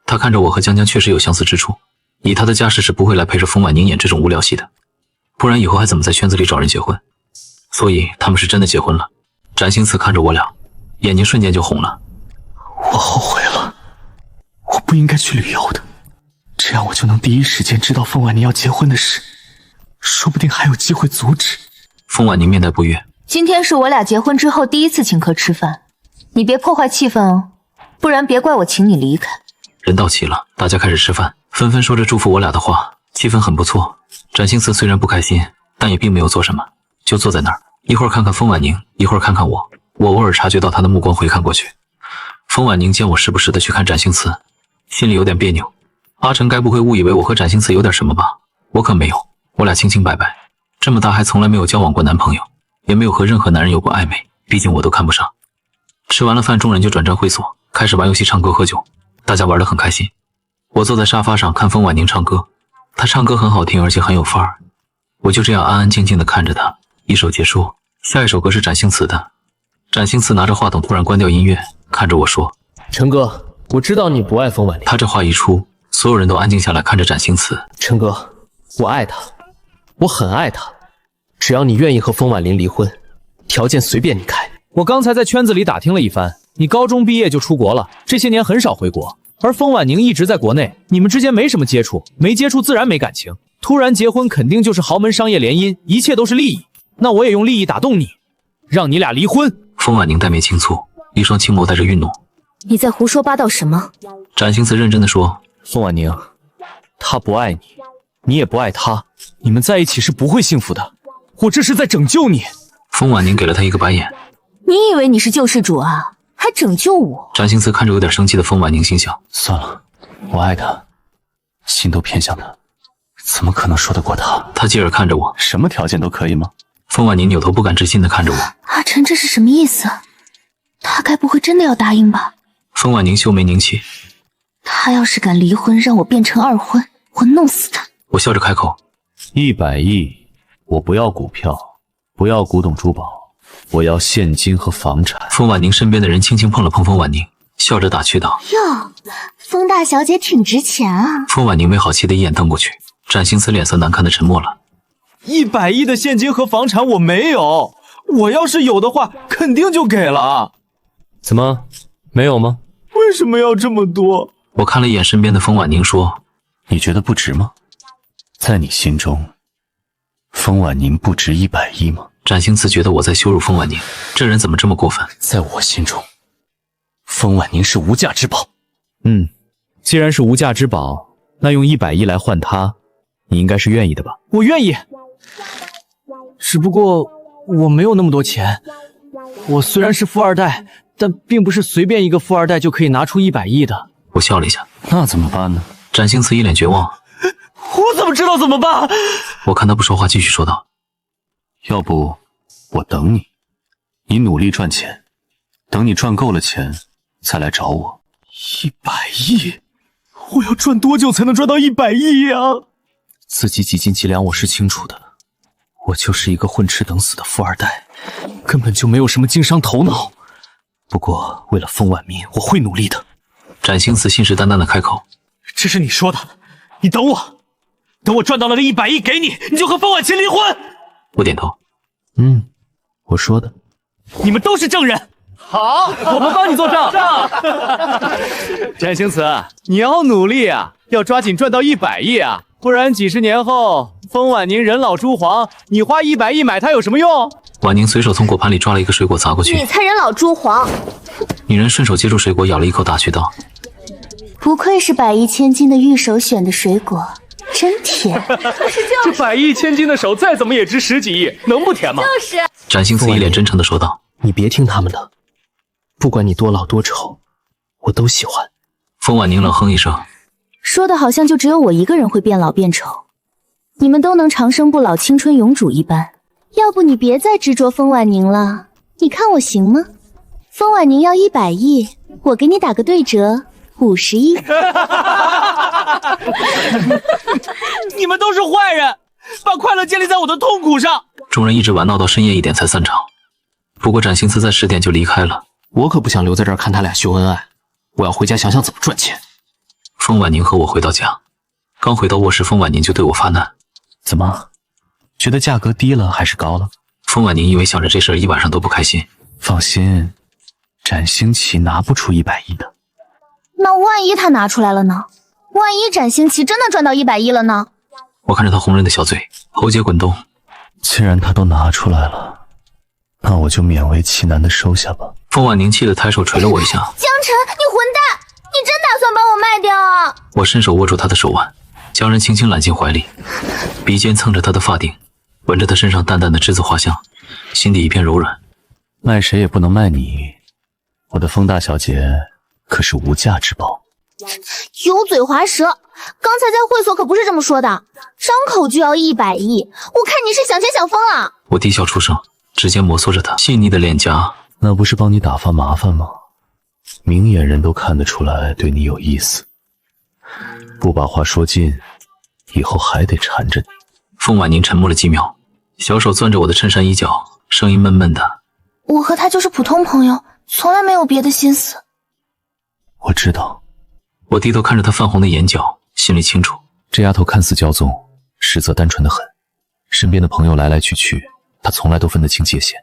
他看着我和江江确实有相似之处，以他的家世是不会来陪着风婉宁演这种无聊戏的，不然以后还怎么在圈子里找人结婚？所以他们是真的结婚了。展星慈看着我俩，眼睛瞬间就红了。我后悔了，我不应该去旅游的，这样我就能第一时间知道风婉宁要结婚的事，说不定还有机会阻止。风婉宁面带不悦。今天是我俩结婚之后第一次请客吃饭，你别破坏气氛哦，不然别怪我请你离开。人到齐了，大家开始吃饭，纷纷说着祝福我俩的话，气氛很不错。展星慈虽然不开心，但也并没有做什么，就坐在那儿，一会儿看看风婉宁，一会儿看看我。我偶尔察觉到他的目光回看过去。风婉宁见我时不时的去看展星慈，心里有点别扭。阿晨该不会误以为我和展星慈有点什么吧？我可没有，我俩清清白白。这么大还从来没有交往过男朋友，也没有和任何男人有过暧昧，毕竟我都看不上。吃完了饭，众人就转战会所，开始玩游戏、唱歌、喝酒，大家玩得很开心。我坐在沙发上看风婉宁唱歌，她唱歌很好听，而且很有范儿。我就这样安安静静地看着她，一首结束，下一首歌是展星词的。展星词拿着话筒突然关掉音乐，看着我说：“陈哥，我知道你不爱风婉宁。”他这话一出，所有人都安静下来看着展星词。陈哥，我爱她，我很爱她，只要你愿意和风婉宁离婚，条件随便你开。我刚才在圈子里打听了一番，你高中毕业就出国了，这些年很少回国，而风婉宁一直在国内，你们之间没什么接触，没接触自然没感情，突然结婚肯定就是豪门商业联姻，一切都是利益。那我也用利益打动你，让你俩离婚。风婉宁黛眉轻蹙，一双青眸带着愠怒。你在胡说八道什么？展星词认真地说：“风婉宁，他不爱你，你也不爱他，你们在一起是不会幸福的。我这是在拯救你。”风婉宁给了他一个白眼。你以为你是救世主啊？还拯救我？展星词看着有点生气的风婉宁，心想：算了，我爱他，心都偏向他，怎么可能说得过他？他继而看着我：什么条件都可以吗？风婉宁扭头不敢置信地看着我。阿晨这是什么意思？他该不会真的要答应吧？风婉宁秀眉凝起。他要是敢离婚，让我变成二婚，我弄死他。我笑着开口：100亿，我不要股票，不要古董珠宝，我要现金和房产。风婉宁身边的人轻轻碰了碰风婉宁，笑着打趣道：哟，风大小姐挺值钱啊。风婉宁没好气的一眼瞪过去，展星词脸色难看的沉默了。100亿的现金和房产我没有，我要是有的话，肯定就给了。怎么，没有吗？为什么要这么多？我看了一眼身边的风婉宁，说：你觉得不值吗？在你心中，风婉宁不值100亿吗？展星词觉得我在羞辱风婉宁，这人怎么这么过分？在我心中，风婉宁是无价之宝。既然是无价之宝，那用100亿来换它，你应该是愿意的吧？我愿意，只不过我没有那么多钱。我虽然是富二代，但并不是随便一个富二代就可以拿出100亿的。我笑了一下。那怎么办呢？展星词一脸绝望。我怎么知道怎么办？我看他不说话，继续说道：要不我等你，你努力赚钱，等你赚够了钱再来找我。100亿？我要赚多久才能赚到100亿呀？自己几斤几两我是清楚的，我就是一个混吃等死的富二代，根本就没有什么经商头脑。不过为了风婉明，我会努力的。展星词信誓旦旦的开口：这是你说的，你等我，等我赚到了这100亿给你，你就和风婉清离婚。我点头。我说的。你们都是证人。好，我们帮你做账。展星词，你要努力啊，要抓紧赚到100亿啊，不然几十年后风婉宁人老珠黄，你花100亿买它有什么用？婉宁随手从果盘里抓了一个水果砸过去。你才人老珠黄。女人顺手接住水果，咬了一口，打趣道：不愧是100亿千金的御手选的水果，真甜。这100亿千金的手再怎么也值10几亿，能不甜吗？就是。展星词一脸真诚的说道：你别听他们的，不管你多老多丑，我都喜欢。风婉宁冷哼一声，说的好像就只有我一个人会变老变丑，你们都能长生不老、青春永驻一般。要不你别再执着风婉宁了，你看我行吗？风婉宁要100亿，我给你打个对折，50亿。你们都是坏人，把快乐建立在我的痛苦上。众人一直玩闹到深夜1点才散场。不过展星词在10点就离开了。我可不想留在这儿看他俩秀恩爱，我要回家想想怎么赚钱。风婉宁和我回到家，刚回到卧室，风婉宁就对我发难：怎么，觉得价格低了还是高了？风婉宁因为想着这事儿一晚上都不开心。放心，展星奇拿不出100亿的。那万一他拿出来了呢？万一展星奇真的赚到100亿了呢？我看着他红润的小嘴，喉结滚动。既然他都拿出来了，那我就勉为其难的收下吧。风婉宁气得抬手捶了我一下。江晨，你混蛋！你真打算把我卖掉啊？我伸手握住他的手腕，将人轻轻揽进怀里，鼻尖蹭着他的发顶，闻着他身上淡淡的栀子花香，心底一片柔软。卖谁也不能卖你，我的风大小姐可是无价之宝。油嘴滑舌，刚才在会所可不是这么说的，张口就要100亿，我看你是想钱想疯了。我低笑出声，指尖摩挲着他细腻的脸颊。那不是帮你打发麻烦吗？明眼人都看得出来对你有意思，不把话说尽，以后还得缠着你。凤婉宁沉默了几秒，小手攥着我的衬衫衣角，声音闷闷的：我和他就是普通朋友，从来没有别的心思。我知道。我低头看着她泛红的眼角，心里清楚，这丫头看似骄纵，实则单纯得很。身边的朋友来来去去，她从来都分得清界限。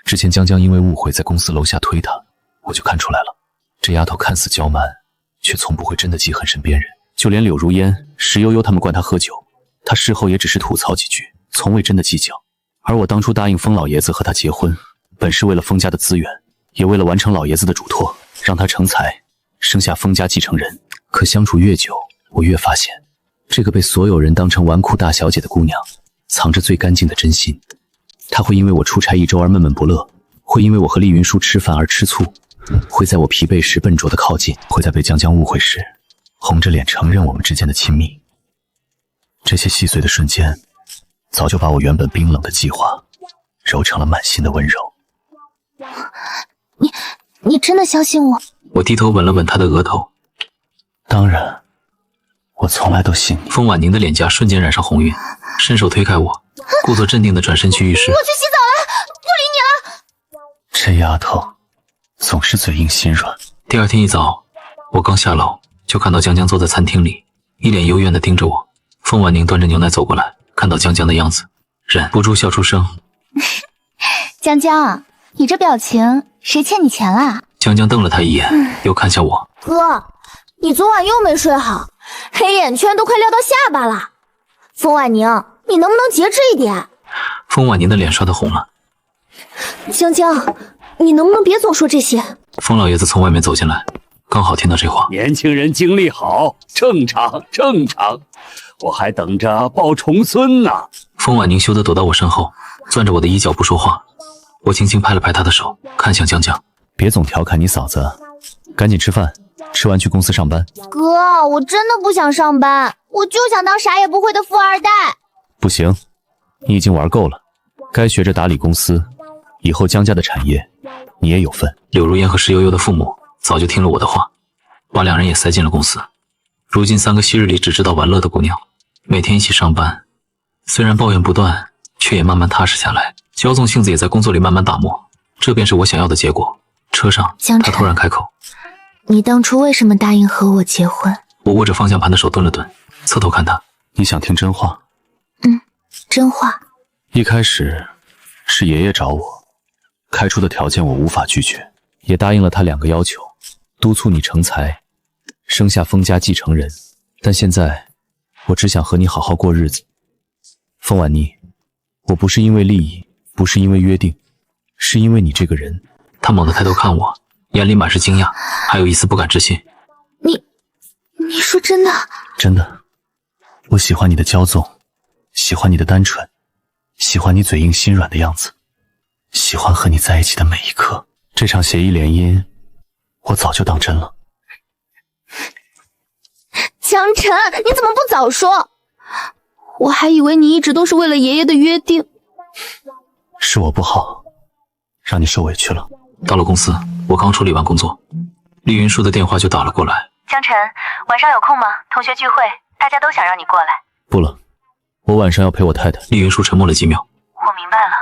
之前江江因为误会在公司楼下推她，我就看出来了。这丫头看似娇蛮，却从不会真的记恨身边人。就连柳如烟、石悠悠他们灌她喝酒，她事后也只是吐槽几句，从未真的计较。而我当初答应封老爷子和她结婚，本是为了封家的资源，也为了完成老爷子的嘱托，让她成才，生下封家继承人。可相处越久，我越发现，这个被所有人当成纨绔大小姐的姑娘，藏着最干净的真心。她会因为我出差1周而闷闷不乐，会因为我和厉云舒吃饭而吃醋，会在我疲惫时笨拙的靠近，会在被江江误会时红着脸承认我们之间的亲密。这些细碎的瞬间，早就把我原本冰冷的计划揉成了满心的温柔。你真的相信我？我低头吻了吻她的额头。当然，我从来都信你。风婉宁的脸颊瞬间染上红晕，伸手推开我，故作镇定地转身去浴室。我去洗澡了，不理你了。这丫头总是嘴硬心软。第二天一早，我刚下楼就看到江江坐在餐厅里，一脸幽怨地盯着我。风婉宁端着牛奶走过来，看到江江的样子，忍不住笑出声。江江，你这表情，谁欠你钱啦？江江瞪了他一眼，又看向我。哥，你昨晚又没睡好，黑眼圈都快撂到下巴了。风婉宁，你能不能节制一点？风婉宁的脸刷得红了。江江，你能不能别总说这些？风老爷子从外面走进来，刚好听到这话。年轻人精力好，正常正常，我还等着抱重孙呢。风婉宁羞得躲到我身后，攥着我的衣角不说话。我轻轻拍了拍她的手，看向江江。别总调侃你嫂子，赶紧吃饭，吃完去公司上班。哥，我真的不想上班，我就想当啥也不会的富二代。不行，你已经玩够了，该学着打理公司，以后江家的产业你也有份。柳如烟和石悠悠的父母早就听了我的话，把两人也塞进了公司。如今3个昔日里只知道玩乐的姑娘，每天一起上班，虽然抱怨不断，却也慢慢踏实下来，骄纵性子也在工作里慢慢打磨，这便是我想要的结果。车上，他突然开口：你当初为什么答应和我结婚？我握着方向盘的手顿了顿，侧头看他。你想听真话？真话。一开始是爷爷找我，开出的条件我无法拒绝，也答应了他2个要求，督促你成才，生下封家继承人。但现在我只想和你好好过日子。风婉妮，我不是因为利益，不是因为约定，是因为你这个人。他猛地抬头看我，眼里满是惊讶，还有一丝不敢置信。你说真的？真的。我喜欢你的骄纵，喜欢你的单纯，喜欢你嘴硬心软的样子，喜欢和你在一起的每一刻。这场协议联姻，我早就当真了。江晨，你怎么不早说？我还以为你一直都是为了爷爷的约定。是我不好，让你受委屈了。到了公司，我刚处理完工作，厉云舒的电话就打了过来。江晨，晚上有空吗？同学聚会，大家都想让你过来。不了，我晚上要陪我太太。厉云舒沉默了几秒。我明白了，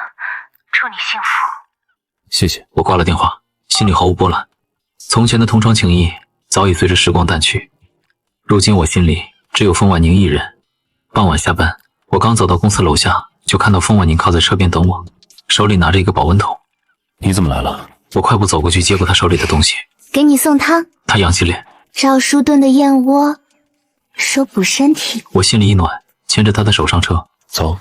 祝你幸福。谢谢。我挂了电话，心里毫无波澜。从前的同窗情谊早已随着时光淡去，如今我心里只有风婉宁一人。傍晚下班，我刚走到公司楼下，就看到风婉宁靠在车边等我，手里拿着一个保温桶。你怎么来了？我快步走过去接过她手里的东西。给你送汤。她扬起脸。赵叔炖的燕窝，说补身体。我心里一暖，牵着她的手上车。走，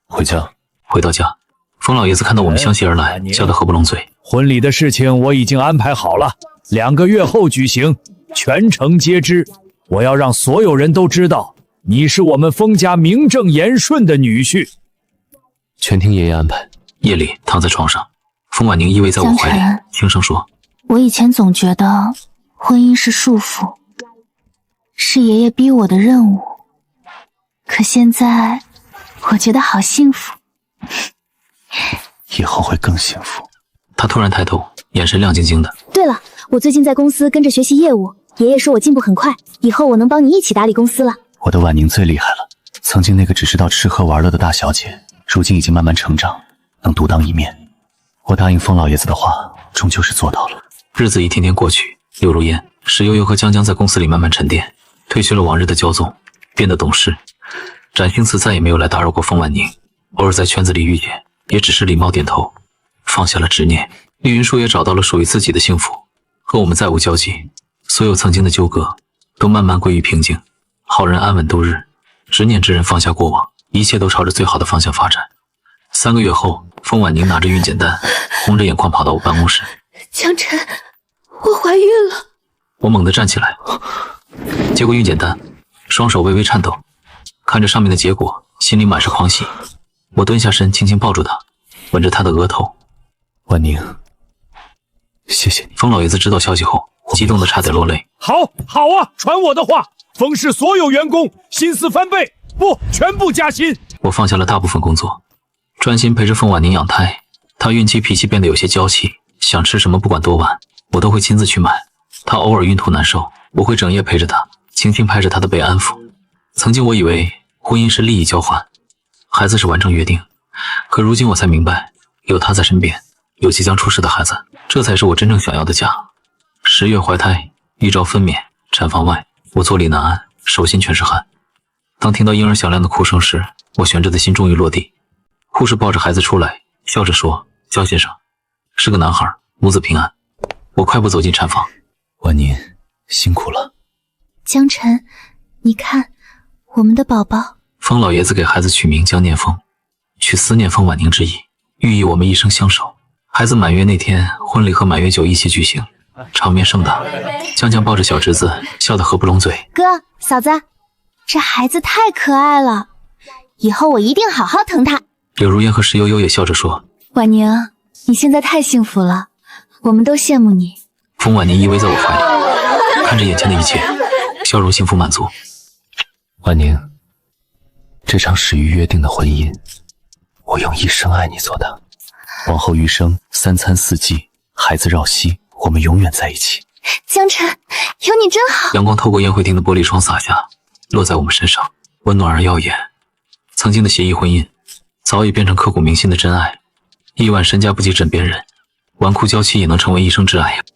回家。回到家，风老爷子看到我们相携而来，笑得合不拢嘴。婚礼的事情我已经安排好了，2个月后举行，全城皆知。我要让所有人都知道，你是我们封家名正言顺的女婿。全听爷爷安排。夜里躺在床上，风婉宁依偎在我怀里，轻声说：我以前总觉得婚姻是束缚，是爷爷逼我的任务。可现在，我觉得好幸福。以后会更幸福。他突然抬头，眼神亮晶晶的。对了，我最近在公司跟着学习业务，爷爷说我进步很快，以后我能帮你一起打理公司了。我的婉宁最厉害了，曾经那个只知道吃喝玩乐的大小姐，如今已经慢慢成长，能独当一面。我答应风老爷子的话，终究是做到了。日子一天天过去，柳如烟、石悠悠和江江在公司里慢慢沉淀，褪去了往日的骄纵，变得懂事。展星慈再也没有来打扰过风婉宁，偶尔在圈子里遇见，也只是礼貌点头，放下了执念。厉云舒也找到了属于自己的幸福，和我们再无交集，所有曾经的纠葛都慢慢归于平静，好人安稳度日，执念之人放下过往，一切都朝着最好的方向发展。3个月后，风婉宁拿着孕检单，红着眼眶跑到我办公室。江晨，我怀孕了。我猛地站起来，接过孕检单，双手微微颤抖，看着上面的结果，心里满是狂喜。我蹲下身，轻轻抱住她，吻着她的额头。婉宁，谢谢你。风老爷子知道消息后，激动得差点落泪。好啊，传我的话，风氏所有员工薪资翻倍，不，全部加薪。我放下了大部分工作，专心陪着风婉宁养胎。她孕期脾气变得有些娇气，想吃什么不管多晚，我都会亲自去买。她偶尔孕吐难受，我会整夜陪着她，轻轻拍着她的背安抚。曾经我以为婚姻是利益交换，孩子是完成约定，可如今我才明白，有她在身边，有即将出世的孩子，这才是我真正想要的家。10月怀胎，预兆分娩，产房外我坐立难安，手心全是汗。当听到婴儿响亮的哭声时，我悬着的心终于落地。护士抱着孩子出来，笑着说：“焦先生，是个男孩，母子平安。”我快步走进产房。婉宁，辛苦了。江晨，你看，我们的宝宝。风老爷子给孩子取名江念风，取思念风婉宁之意，寓意我们一生相守。孩子满月那天，婚礼和满月酒一起举行，场面盛大。江江抱着小侄子，笑得合不拢嘴。哥，嫂子，这孩子太可爱了，以后我一定好好疼他。柳如烟和石悠悠也笑着说：“婉宁，你现在太幸福了，我们都羡慕你。”风婉宁依偎在我怀里，看着眼前的一切，笑容幸福满足。婉宁，这场始于约定的婚姻，我用一生爱你做的。往后余生，3餐4季，孩子绕膝，我们永远在一起。江晨，有你真好。阳光透过宴会厅的玻璃窗洒下，落在我们身上，温暖而耀眼。曾经的协议婚姻，早已变成刻骨铭心的真爱。亿万身家不及枕边人，纨绔娇妻也能成为一生挚爱。